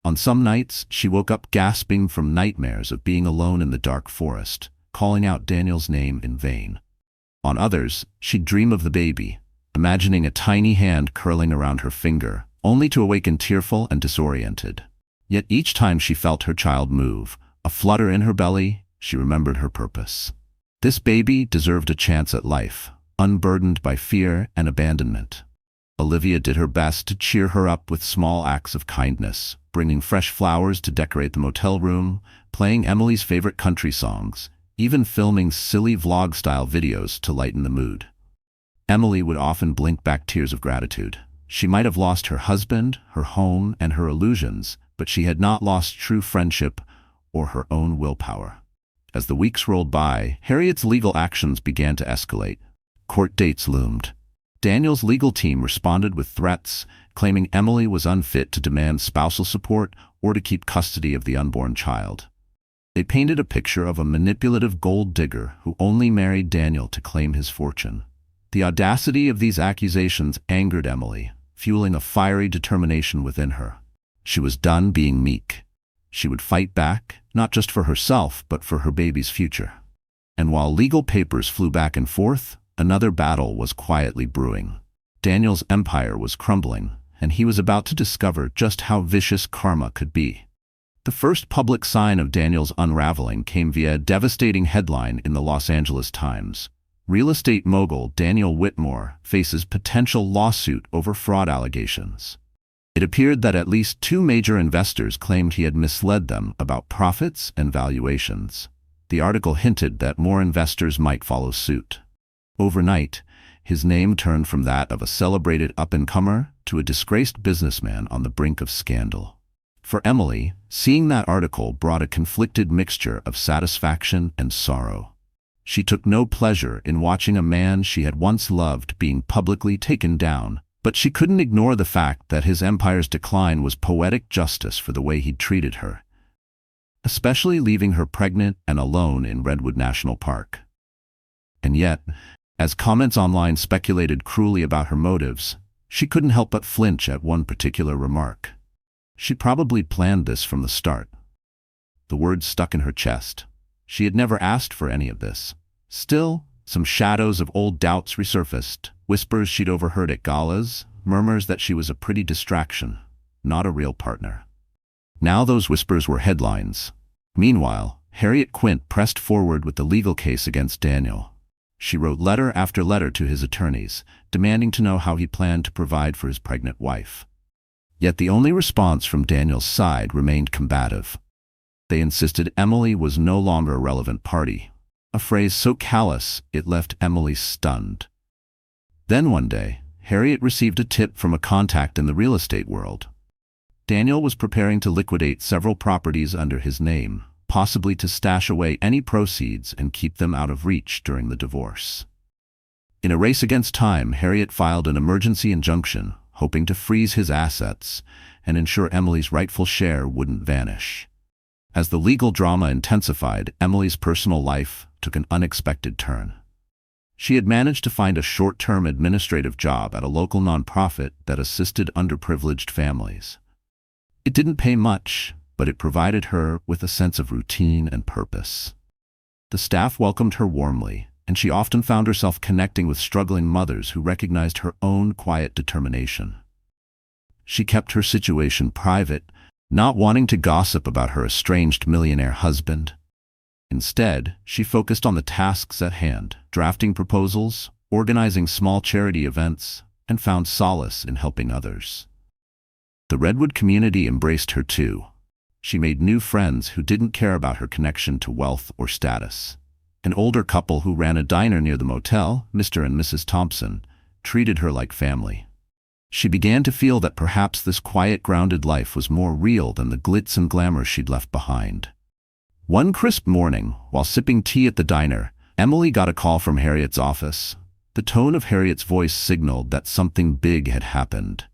On some nights, she woke up gasping from nightmares of being alone in the dark forest, calling out Daniel's name in vain. On others, she'd dream of the baby, imagining a tiny hand curling around her finger, only to awaken tearful and disoriented. Yet each time she felt her child move, a flutter in her belly, she remembered her purpose. This baby deserved a chance at life, unburdened by fear and abandonment. Olivia did her best to cheer her up with small acts of kindness, bringing fresh flowers to decorate the motel room, playing Emily's favorite country songs, even filming silly vlog-style videos to lighten the mood. Emily would often blink back tears of gratitude. She might have lost her husband, her home, and her illusions, but she had not lost true friendship or her own willpower. As the weeks rolled by, Harriet's legal actions began to escalate. Court dates loomed. Daniel's legal team responded with threats, claiming Emily was unfit to demand spousal support or to keep custody of the unborn child. They painted a picture of a manipulative gold digger who only married Daniel to claim his fortune. The audacity of these accusations angered Emily, fueling a fiery determination within her. She was done being meek. She would fight back, not just for herself, but for her baby's future. And while legal papers flew back and forth, another battle was quietly brewing. Daniel's empire was crumbling, and he was about to discover just how vicious karma could be. The first public sign of Daniel's unraveling came via a devastating headline in the Los Angeles Times. Real estate mogul Daniel Whitmore faces potential lawsuit over fraud allegations. It appeared that at least 2 major investors claimed he had misled them about profits and valuations. The article hinted that more investors might follow suit. Overnight, his name turned from that of a celebrated up-and-comer to a disgraced businessman on the brink of scandal. For Emily, seeing that article brought a conflicted mixture of satisfaction and sorrow. She took no pleasure in watching a man she had once loved being publicly taken down, but she couldn't ignore the fact that his empire's decline was poetic justice for the way he'd treated her, especially leaving her pregnant and alone in Redwood National Park. And yet, as comments online speculated cruelly about her motives, she couldn't help but flinch at one particular remark. She probably planned this from the start. The words stuck in her chest. She had never asked for any of this. Still, some shadows of old doubts resurfaced, whispers she'd overheard at galas, murmurs that she was a pretty distraction, not a real partner. Now those whispers were headlines. Meanwhile, Harriet Quint pressed forward with the legal case against Daniel. She wrote letter after letter to his attorneys, demanding to know how he planned to provide for his pregnant wife. Yet the only response from Daniel's side remained combative. They insisted Emily was no longer a relevant party, a phrase so callous it left Emily stunned. Then one day, Harriet received a tip from a contact in the real estate world. Daniel was preparing to liquidate several properties under his name, possibly to stash away any proceeds and keep them out of reach during the divorce. In a race against time, Harriet filed an emergency injunction, hoping to freeze his assets and ensure Emily's rightful share wouldn't vanish. As the legal drama intensified, Emily's personal life took an unexpected turn. She had managed to find a short-term administrative job at a local nonprofit that assisted underprivileged families. It didn't pay much, but it provided her with a sense of routine and purpose. The staff welcomed her warmly, and she often found herself connecting with struggling mothers who recognized her own quiet determination. She kept her situation private, not wanting to gossip about her estranged millionaire husband. Instead, she focused on the tasks at hand, drafting proposals, organizing small charity events, and found solace in helping others. The Redwood community embraced her too. She made new friends who didn't care about her connection to wealth or status. An older couple who ran a diner near the motel, Mr. and Mrs. Thompson, treated her like family. She began to feel that perhaps this quiet, grounded life was more real than the glitz and glamour she'd left behind. One crisp morning, while sipping tea at the diner, Emily got a call from Harriet's office. The tone of Harriet's voice signaled that something big had happened.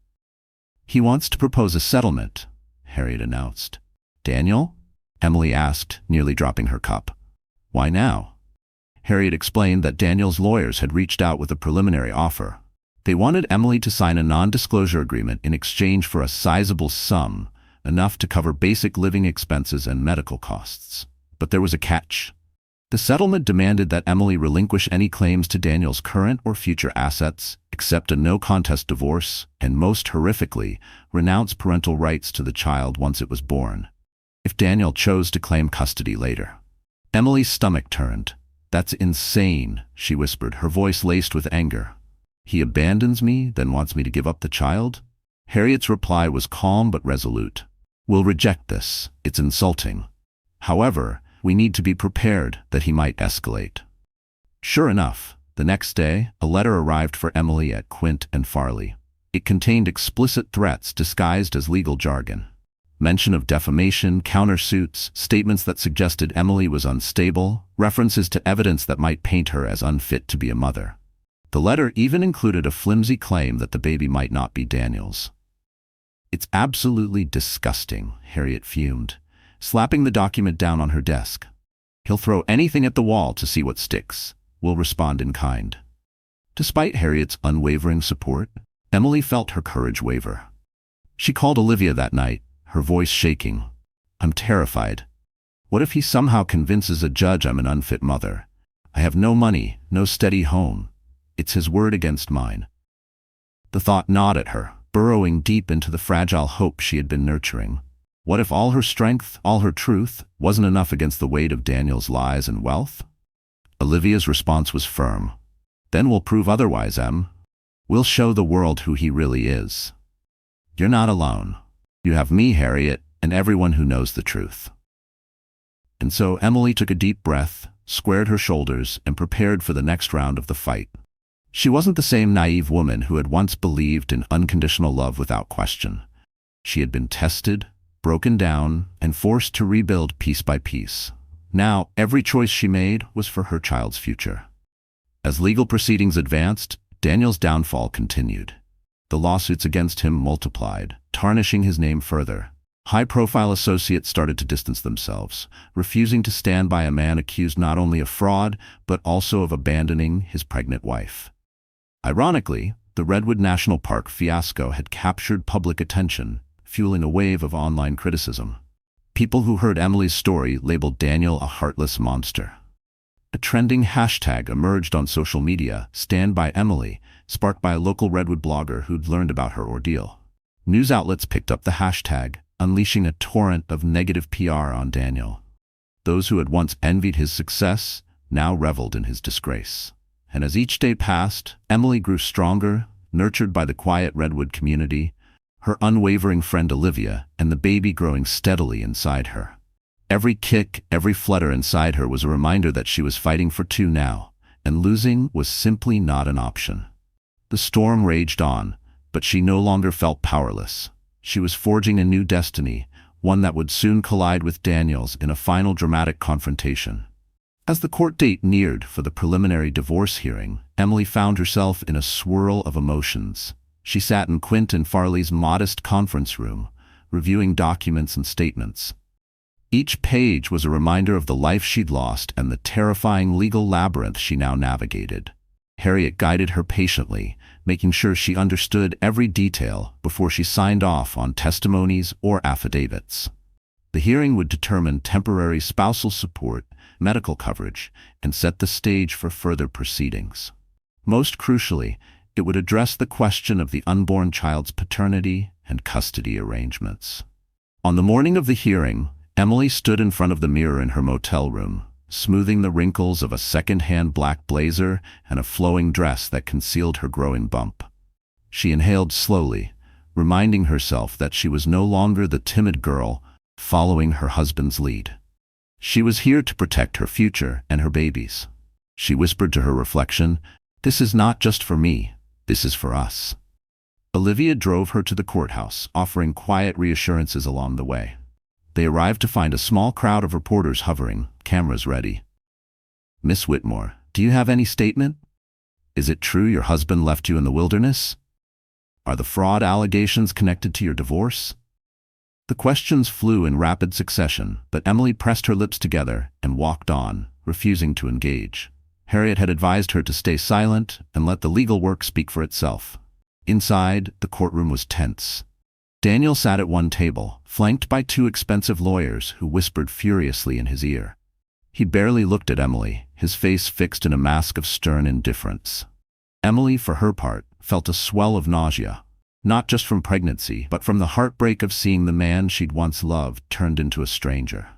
"He wants to propose a settlement," Harriet announced. "Daniel?" Emily asked, nearly dropping her cup. "Why now?" Harriet explained that Daniel's lawyers had reached out with a preliminary offer. They wanted Emily to sign a non-disclosure agreement in exchange for a sizable sum, enough to cover basic living expenses and medical costs. But there was a catch. The settlement demanded that Emily relinquish any claims to Daniel's current or future assets, accept a no-contest divorce, and most horrifically, renounce parental rights to the child once it was born, if Daniel chose to claim custody later. Emily's stomach turned. "That's insane," she whispered, her voice laced with anger. "He abandons me, then wants me to give up the child?" Harriet's reply was calm but resolute. "We'll reject this. It's insulting. However, we need to be prepared that he might escalate." Sure enough, the next day, a letter arrived for Emily at Quint and Farley. It contained explicit threats disguised as legal jargon. Mention of defamation, countersuits, statements that suggested Emily was unstable, references to evidence that might paint her as unfit to be a mother. The letter even included a flimsy claim that the baby might not be Daniel's. "It's absolutely disgusting," Harriet fumed, slapping the document down on her desk. "He'll throw anything at the wall to see what sticks. We'll respond in kind." Despite Harriet's unwavering support, Emily felt her courage waver. She called Olivia that night, her voice shaking. "I'm terrified. What if he somehow convinces a judge I'm an unfit mother? I have no money, no steady home. It's his word against mine." The thought gnawed at her, burrowing deep into the fragile hope she had been nurturing. What if all her strength, all her truth, wasn't enough against the weight of Daniel's lies and wealth? Olivia's response was firm. "Then we'll prove otherwise, Em. We'll show the world who he really is. You're not alone. You have me, Harriet, and everyone who knows the truth." And so Emily took a deep breath, squared her shoulders, and prepared for the next round of the fight. She wasn't the same naive woman who had once believed in unconditional love without question. She had been tested, broken down, and forced to rebuild piece by piece. Now, every choice she made was for her child's future. As legal proceedings advanced, Daniel's downfall continued. The lawsuits against him multiplied, tarnishing his name further. High-profile associates started to distance themselves, refusing to stand by a man accused not only of fraud, but also of abandoning his pregnant wife. Ironically, the Redwood National Park fiasco had captured public attention, fueling a wave of online criticism. People who heard Emily's story labeled Daniel a heartless monster. A trending hashtag emerged on social media, "Stand by Emily," sparked by a local Redwood blogger who'd learned about her ordeal. News outlets picked up the hashtag, unleashing a torrent of negative PR on Daniel. Those who had once envied his success now reveled in his disgrace. And as each day passed, Emily grew stronger, nurtured by the quiet Redwood community, her unwavering friend Olivia, and the baby growing steadily inside her. Every kick, every flutter inside her was a reminder that she was fighting for two now, and losing was simply not an option. The storm raged on, but she no longer felt powerless. She was forging a new destiny, one that would soon collide with Daniel's in a final dramatic confrontation. As the court date neared for the preliminary divorce hearing, Emily found herself in a swirl of emotions. She sat in Quint and Farley's modest conference room, reviewing documents and statements. Each page was a reminder of the life she'd lost and the terrifying legal labyrinth she now navigated. Harriet guided her patiently, making sure she understood every detail before she signed off on testimonies or affidavits. The hearing would determine temporary spousal support, medical coverage, and set the stage for further proceedings. Most crucially, it would address the question of the unborn child's paternity and custody arrangements. On the morning of the hearing, Emily stood in front of the mirror in her motel room, smoothing the wrinkles of a second-hand black blazer and a flowing dress that concealed her growing bump. She inhaled slowly, reminding herself that she was no longer the timid girl following her husband's lead. She was here to protect her future and her babies. She whispered to her reflection, "This is not just for me, this is for us." Olivia drove her to the courthouse, offering quiet reassurances along the way. They arrived to find a small crowd of reporters hovering, cameras ready. "Miss Whitmore, do you have any statement? Is it true your husband left you in the wilderness? Are the fraud allegations connected to your divorce?" The questions flew in rapid succession, but Emily pressed her lips together and walked on, refusing to engage. Harriet had advised her to stay silent and let the legal work speak for itself. Inside, the courtroom was tense. Daniel sat at one table, flanked by two expensive lawyers who whispered furiously in his ear. He barely looked at Emily, his face fixed in a mask of stern indifference. Emily, for her part, felt a swell of nausea, not just from pregnancy, but from the heartbreak of seeing the man she'd once loved turned into a stranger.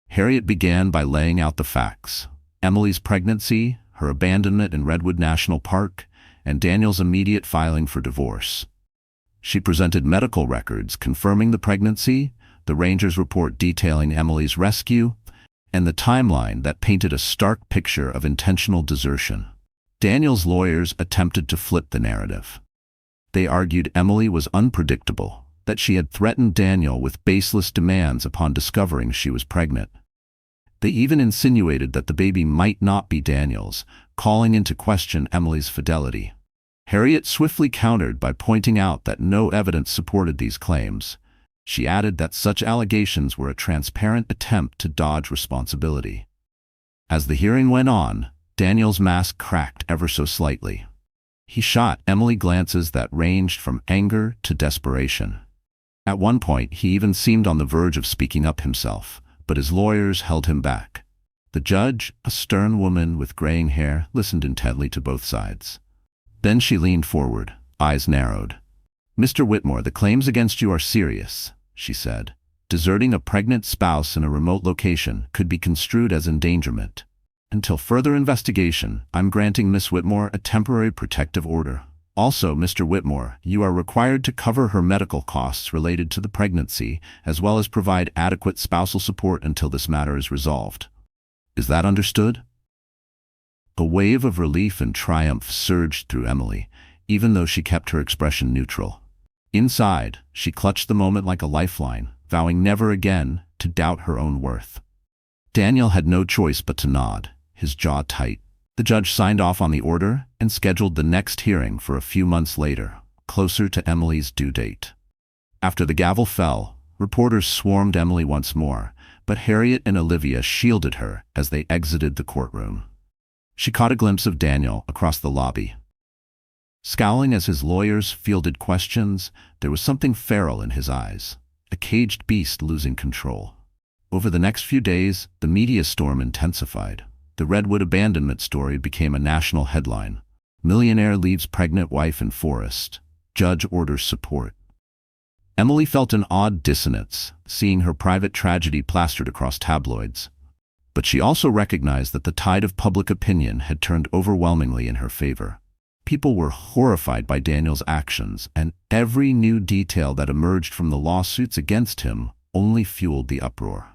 Harriet began by laying out the facts: Emily's pregnancy, her abandonment in Redwood National Park, and Daniel's immediate filing for divorce. She presented medical records confirming the pregnancy, the ranger's report detailing Emily's rescue, and the timeline that painted a stark picture of intentional desertion. Daniel's lawyers attempted to flip the narrative. They argued Emily was unpredictable, that she had threatened Daniel with baseless demands upon discovering she was pregnant. They even insinuated that the baby might not be Daniel's, calling into question Emily's fidelity. Harriet swiftly countered by pointing out that no evidence supported these claims. She added that such allegations were a transparent attempt to dodge responsibility. As the hearing went on, Daniel's mask cracked ever so slightly. He shot Emily glances that ranged from anger to desperation. At one point, he even seemed on the verge of speaking up himself, but his lawyers held him back. The judge, a stern woman with graying hair, listened intently to both sides. Then she leaned forward, eyes narrowed. "Mr. Whitmore, the claims against you are serious," she said. "Deserting a pregnant spouse in a remote location could be construed as endangerment. Until further investigation, I'm granting Miss Whitmore a temporary protective order. Also, Mr. Whitmore, you are required to cover her medical costs related to the pregnancy, as well as provide adequate spousal support until this matter is resolved. Is that understood?" A wave of relief and triumph surged through Emily, even though she kept her expression neutral. Inside, she clutched the moment like a lifeline, vowing never again to doubt her own worth. Daniel had no choice but to nod, his jaw tight. The judge signed off on the order and scheduled the next hearing for a few months later, closer to Emily's due date. After the gavel fell, reporters swarmed Emily once more, but Harriet and Olivia shielded her as they exited the courtroom. She caught a glimpse of Daniel across the lobby. Scowling as his lawyers fielded questions, there was something feral in his eyes, a caged beast losing control. Over the next few days, the media storm intensified. The Redwood abandonment story became a national headline. Billionaire leaves pregnant wife in forest. Judge orders support. Emily felt an odd dissonance, seeing her private tragedy plastered across tabloids. But she also recognized that the tide of public opinion had turned overwhelmingly in her favor. People were horrified by Daniel's actions, and every new detail that emerged from the lawsuits against him only fueled the uproar.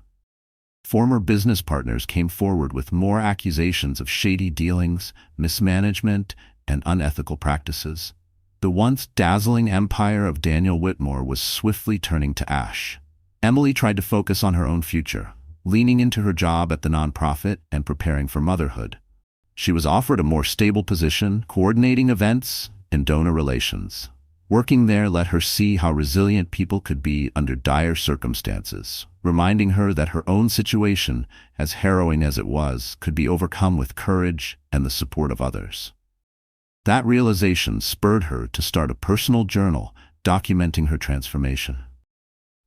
Former business partners came forward with more accusations of shady dealings, mismanagement, and unethical practices. The once dazzling empire of Daniel Whitmore was swiftly turning to ash. Emily tried to focus on her own future, leaning into her job at the nonprofit and preparing for motherhood. She was offered a more stable position, coordinating events and donor relations. Working there let her see how resilient people could be under dire circumstances, reminding her that her own situation, as harrowing as it was, could be overcome with courage and the support of others. That realization spurred her to start a personal journal documenting her transformation.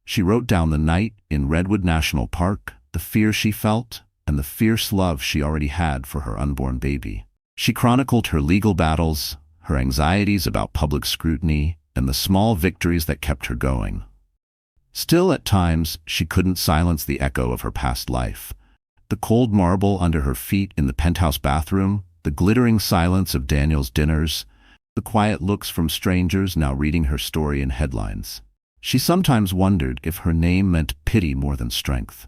She wrote down the night in Redwood National Park, the fear she felt, and the fierce love she already had for her unborn baby. She chronicled her legal battles, her anxieties about public scrutiny, and the small victories that kept her going. Still, at times, she couldn't silence the echo of her past life. The cold marble under her feet in the penthouse bathroom, the glittering silence of Daniel's dinners, the quiet looks from strangers now reading her story in headlines. She sometimes wondered if her name meant pity more than strength.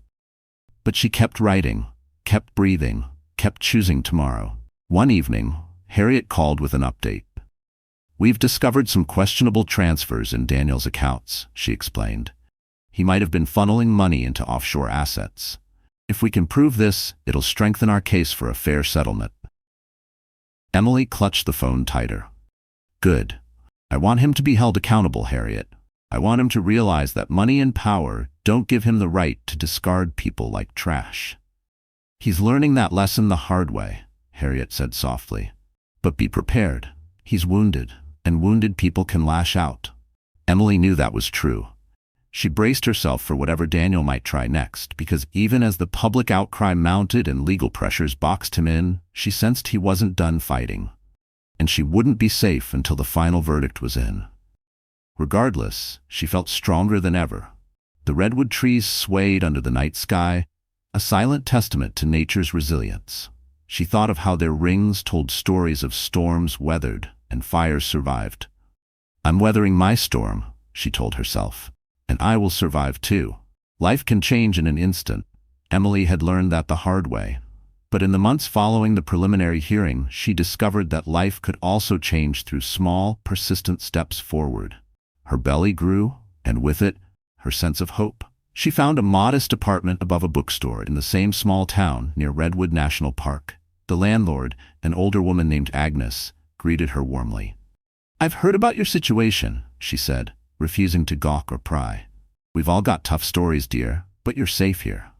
But she kept writing, kept breathing, kept choosing tomorrow. One evening, Harriet called with an update. "We've discovered some questionable transfers in Daniel's accounts," she explained. "He might have been funneling money into offshore assets. If we can prove this, it'll strengthen our case for a fair settlement." Emily clutched the phone tighter. "Good. I want him to be held accountable, Harriet. I want him to realize that money and power don't give him the right to discard people like trash. He's learning that lesson the hard way, Harriet said softly. But be prepared. He's wounded, and wounded people can lash out. Emily knew that was true. She braced herself for whatever Daniel might try next, because even as the public outcry mounted and legal pressures boxed him in, she sensed he wasn't done fighting. And she wouldn't be safe until the final verdict was in. Regardless, she felt stronger than ever. The redwood trees swayed under the night sky, a silent testament to nature's resilience. She thought of how their rings told stories of storms weathered and fires survived. I'm weathering my storm, she told herself, and I will survive too. Life can change in an instant. Emily had learned that the hard way. But in the months following the preliminary hearing, she discovered that life could also change through small, persistent steps forward. Her belly grew, and with it, her sense of hope. She found a modest apartment above a bookstore in the same small town near Redwood National Park. The landlord, an older woman named Agnes, greeted her warmly. I've heard about your situation, she said, refusing to gawk or pry. We've all got tough stories, dear, but you're safe here.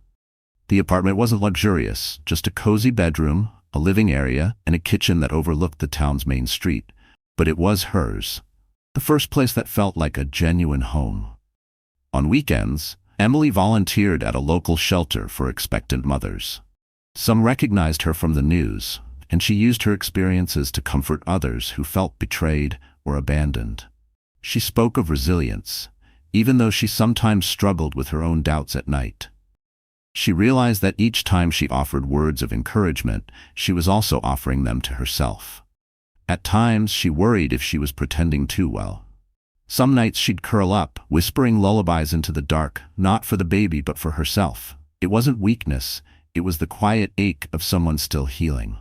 The apartment wasn't luxurious, just a cozy bedroom, a living area, and a kitchen that overlooked the town's main street. But it was hers. The first place that felt like a genuine home. On weekends, Emily volunteered at a local shelter for expectant mothers. Some recognized her from the news, and she used her experiences to comfort others who felt betrayed or abandoned. She spoke of resilience, even though she sometimes struggled with her own doubts at night. She realized that each time she offered words of encouragement, she was also offering them to herself. At times, she worried if she was pretending too well. Some nights she'd curl up, whispering lullabies into the dark, not for the baby but for herself. It wasn't weakness, it was the quiet ache of someone still healing.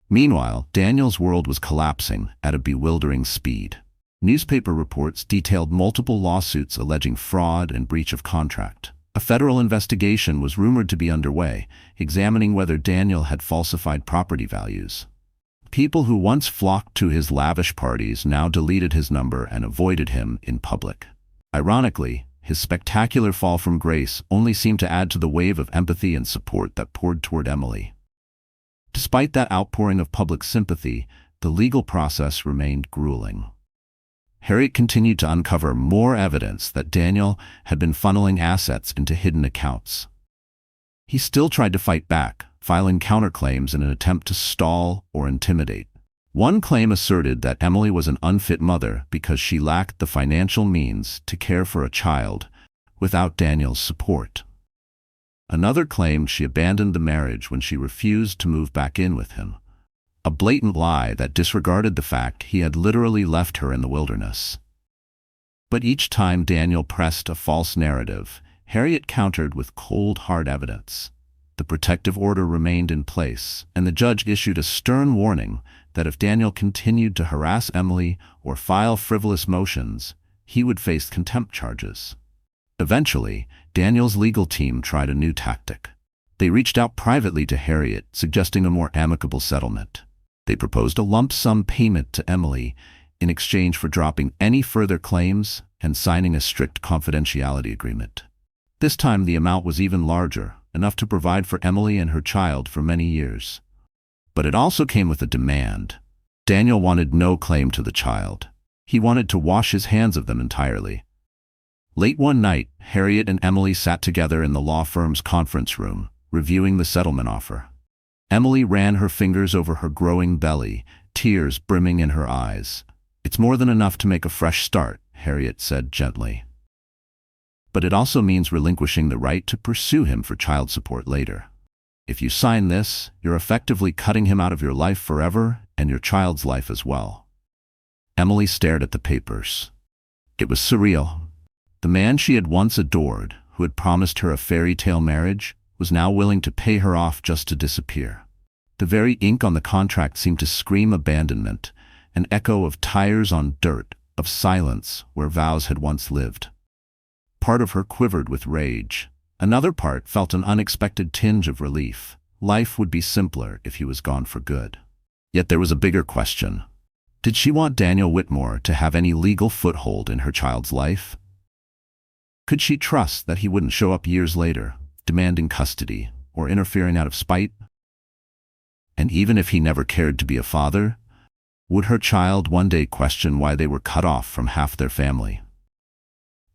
Meanwhile, Daniel's world was collapsing at a bewildering speed. Newspaper reports detailed multiple lawsuits alleging fraud and breach of contract. A federal investigation was rumored to be underway, examining whether Daniel had falsified property values. People who once flocked to his lavish parties now deleted his number and avoided him in public. Ironically, his spectacular fall from grace only seemed to add to the wave of empathy and support that poured toward Emily. Despite that outpouring of public sympathy, the legal process remained grueling. Harriet continued to uncover more evidence that Daniel had been funneling assets into hidden accounts. He still tried to fight back, filing counterclaims in an attempt to stall or intimidate. One claim asserted that Emily was an unfit mother because she lacked the financial means to care for a child without Daniel's support. Another claimed she abandoned the marriage when she refused to move back in with him. A blatant lie that disregarded the fact he had literally left her in the wilderness. But each time Daniel pressed a false narrative, Harriet countered with cold, hard evidence. The protective order remained in place, and the judge issued a stern warning that if Daniel continued to harass Emily or file frivolous motions, he would face contempt charges. Eventually, Daniel's legal team tried a new tactic. They reached out privately to Harriet, suggesting a more amicable settlement. They proposed a lump sum payment to Emily in exchange for dropping any further claims and signing a strict confidentiality agreement. This time the amount was even larger, enough to provide for Emily and her child for many years. But it also came with a demand. Daniel wanted no claim to the child. He wanted to wash his hands of them entirely. Late one night, Harriet and Emily sat together in the law firm's conference room, reviewing the settlement offer. Emily ran her fingers over her growing belly, tears brimming in her eyes. It's more than enough to make a fresh start, Harriet said gently. But it also means relinquishing the right to pursue him for child support later. If you sign this, you're effectively cutting him out of your life forever and your child's life as well. Emily stared at the papers. It was surreal. The man she had once adored, who had promised her a fairy tale marriage, was now willing to pay her off just to disappear. The very ink on the contract seemed to scream abandonment, an echo of tires on dirt, of silence where vows had once lived. Part of her quivered with rage. Another part felt an unexpected tinge of relief. Life would be simpler if he was gone for good. Yet there was a bigger question. Did she want Daniel Whitmore to have any legal foothold in her child's life? Could she trust that he wouldn't show up years later, demanding custody or interfering out of spite? And even if he never cared to be a father, would her child one day question why they were cut off from half their family?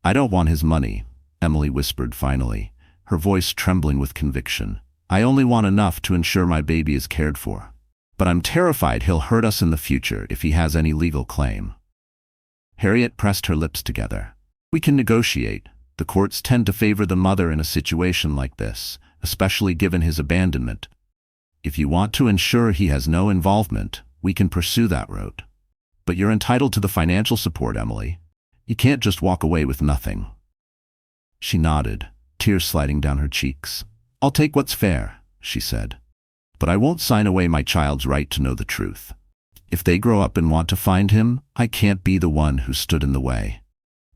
"I don't want his money," Emily whispered finally, her voice trembling with conviction. "I only want enough to ensure my baby is cared for. But I'm terrified he'll hurt us in the future if he has any legal claim." Harriet pressed her lips together. "We can negotiate. The courts tend to favor the mother in a situation like this, especially given his abandonment. If you want to ensure he has no involvement, we can pursue that route. But you're entitled to the financial support, Emily. You can't just walk away with nothing." She nodded, tears sliding down her cheeks. "I'll take what's fair," she said. "But I won't sign away my child's right to know the truth. If they grow up and want to find him, I can't be the one who stood in the way.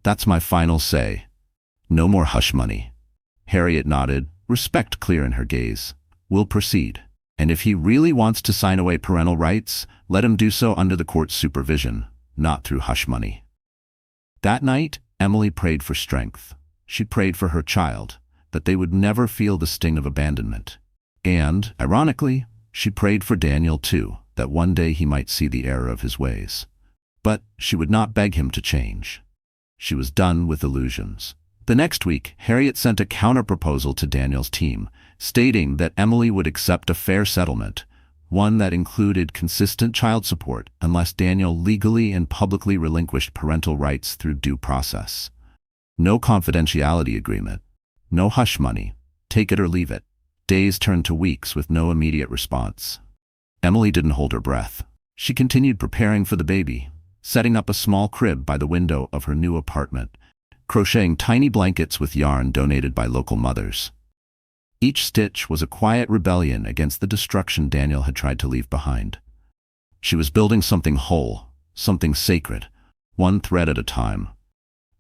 That's my final say. No more hush money." Harriet nodded, respect clear in her gaze. "We'll proceed. And if he really wants to sign away parental rights, let him do so under the court's supervision, not through hush money." That night, Emily prayed for strength. She prayed for her child, that they would never feel the sting of abandonment. And, ironically, she prayed for Daniel too, that one day he might see the error of his ways. But she would not beg him to change. She was done with illusions. The next week, Harriet sent a counter-proposal to Daniel's team, stating that Emily would accept a fair settlement, one that included consistent child support unless Daniel legally and publicly relinquished parental rights through due process. No confidentiality agreement. No hush money. Take it or leave it. Days turned to weeks with no immediate response. Emily didn't hold her breath. She continued preparing for the baby, setting up a small crib by the window of her new apartment, crocheting tiny blankets with yarn donated by local mothers. Each stitch was a quiet rebellion against the destruction Daniel had tried to leave behind. She was building something whole, something sacred, one thread at a time.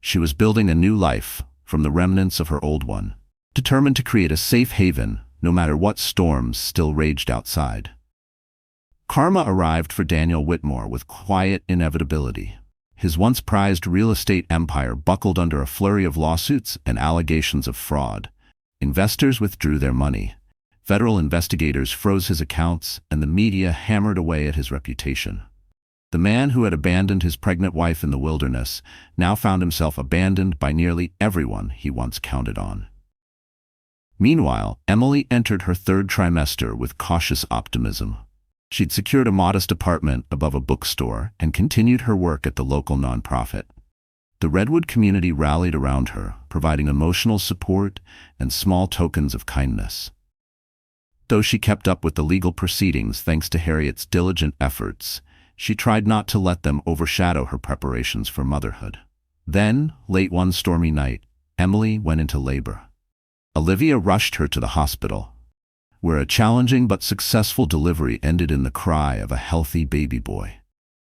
She was building a new life from the remnants of her old one, determined to create a safe haven no matter what storms still raged outside. Karma arrived for Daniel Whitmore with quiet inevitability. His once prized real estate empire buckled under a flurry of lawsuits and allegations of fraud. Investors withdrew their money. Federal investigators froze his accounts, and the media hammered away at his reputation. The man who had abandoned his pregnant wife in the wilderness now found himself abandoned by nearly everyone he once counted on. Meanwhile, Emily entered her third trimester with cautious optimism. She'd secured a modest apartment above a bookstore and continued her work at the local nonprofit. The Redwood community rallied around her, providing emotional support and small tokens of kindness. Though she kept up with the legal proceedings thanks to Harriet's diligent efforts, she tried not to let them overshadow her preparations for motherhood. Then, late one stormy night, Emily went into labor. Olivia rushed her to the hospital, where a challenging but successful delivery ended in the cry of a healthy baby boy.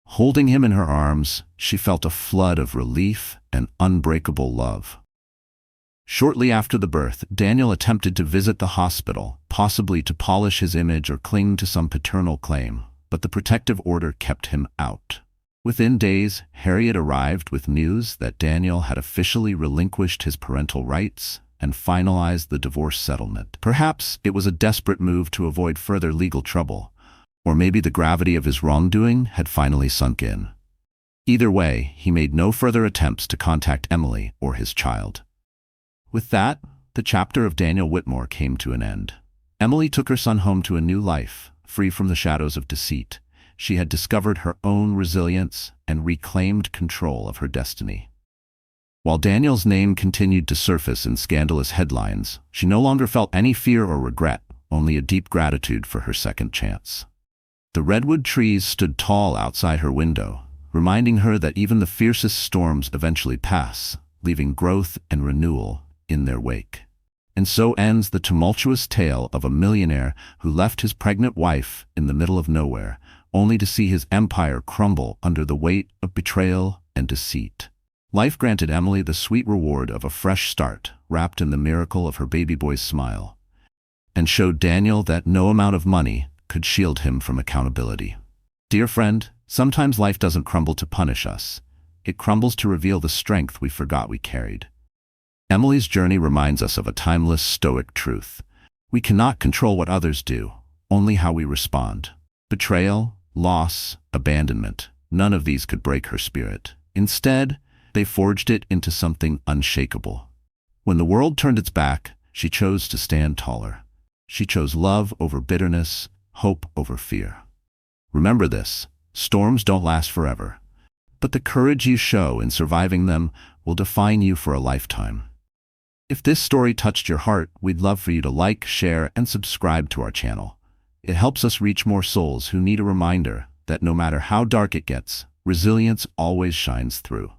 Holding him in her arms, she felt a flood of relief and unbreakable love. Shortly after the birth, Daniel attempted to visit the hospital, possibly to polish his image or cling to some paternal claim, but the protective order kept him out. Within days, Harriet arrived with news that Daniel had officially relinquished his parental rights and finalized the divorce settlement. Perhaps it was a desperate move to avoid further legal trouble, or maybe the gravity of his wrongdoing had finally sunk in. Either way, he made no further attempts to contact Emily or his child. With that, the chapter of Daniel Whitmore came to an end. Emily took her son home to a new life, free from the shadows of deceit. She had discovered her own resilience and reclaimed control of her destiny. While Daniel's name continued to surface in scandalous headlines, she no longer felt any fear or regret, only a deep gratitude for her second chance. The redwood trees stood tall outside her window, reminding her that even the fiercest storms eventually pass, leaving growth and renewal in their wake. And so ends the tumultuous tale of a millionaire who left his pregnant wife in the middle of nowhere, only to see his empire crumble under the weight of betrayal and deceit. Life granted Emily the sweet reward of a fresh start, wrapped in the miracle of her baby boy's smile, and showed Daniel that no amount of money could shield him from accountability. Dear friend, Sometimes life doesn't crumble to punish us. It crumbles to reveal the strength we forgot we carried. Emily's journey reminds us of a timeless Stoic truth. We cannot control what others do, only how we respond. Betrayal, loss, abandonment, none of these could break her spirit. Instead, they forged it into something unshakable. When the world turned its back, she chose to stand taller. She chose love over bitterness, hope over fear. Remember this: storms don't last forever, but the courage you show in surviving them will define you for a lifetime. If this story touched your heart, we'd love for you to like, share, and subscribe to our channel. It helps us reach more souls who need a reminder that no matter how dark it gets, resilience always shines through.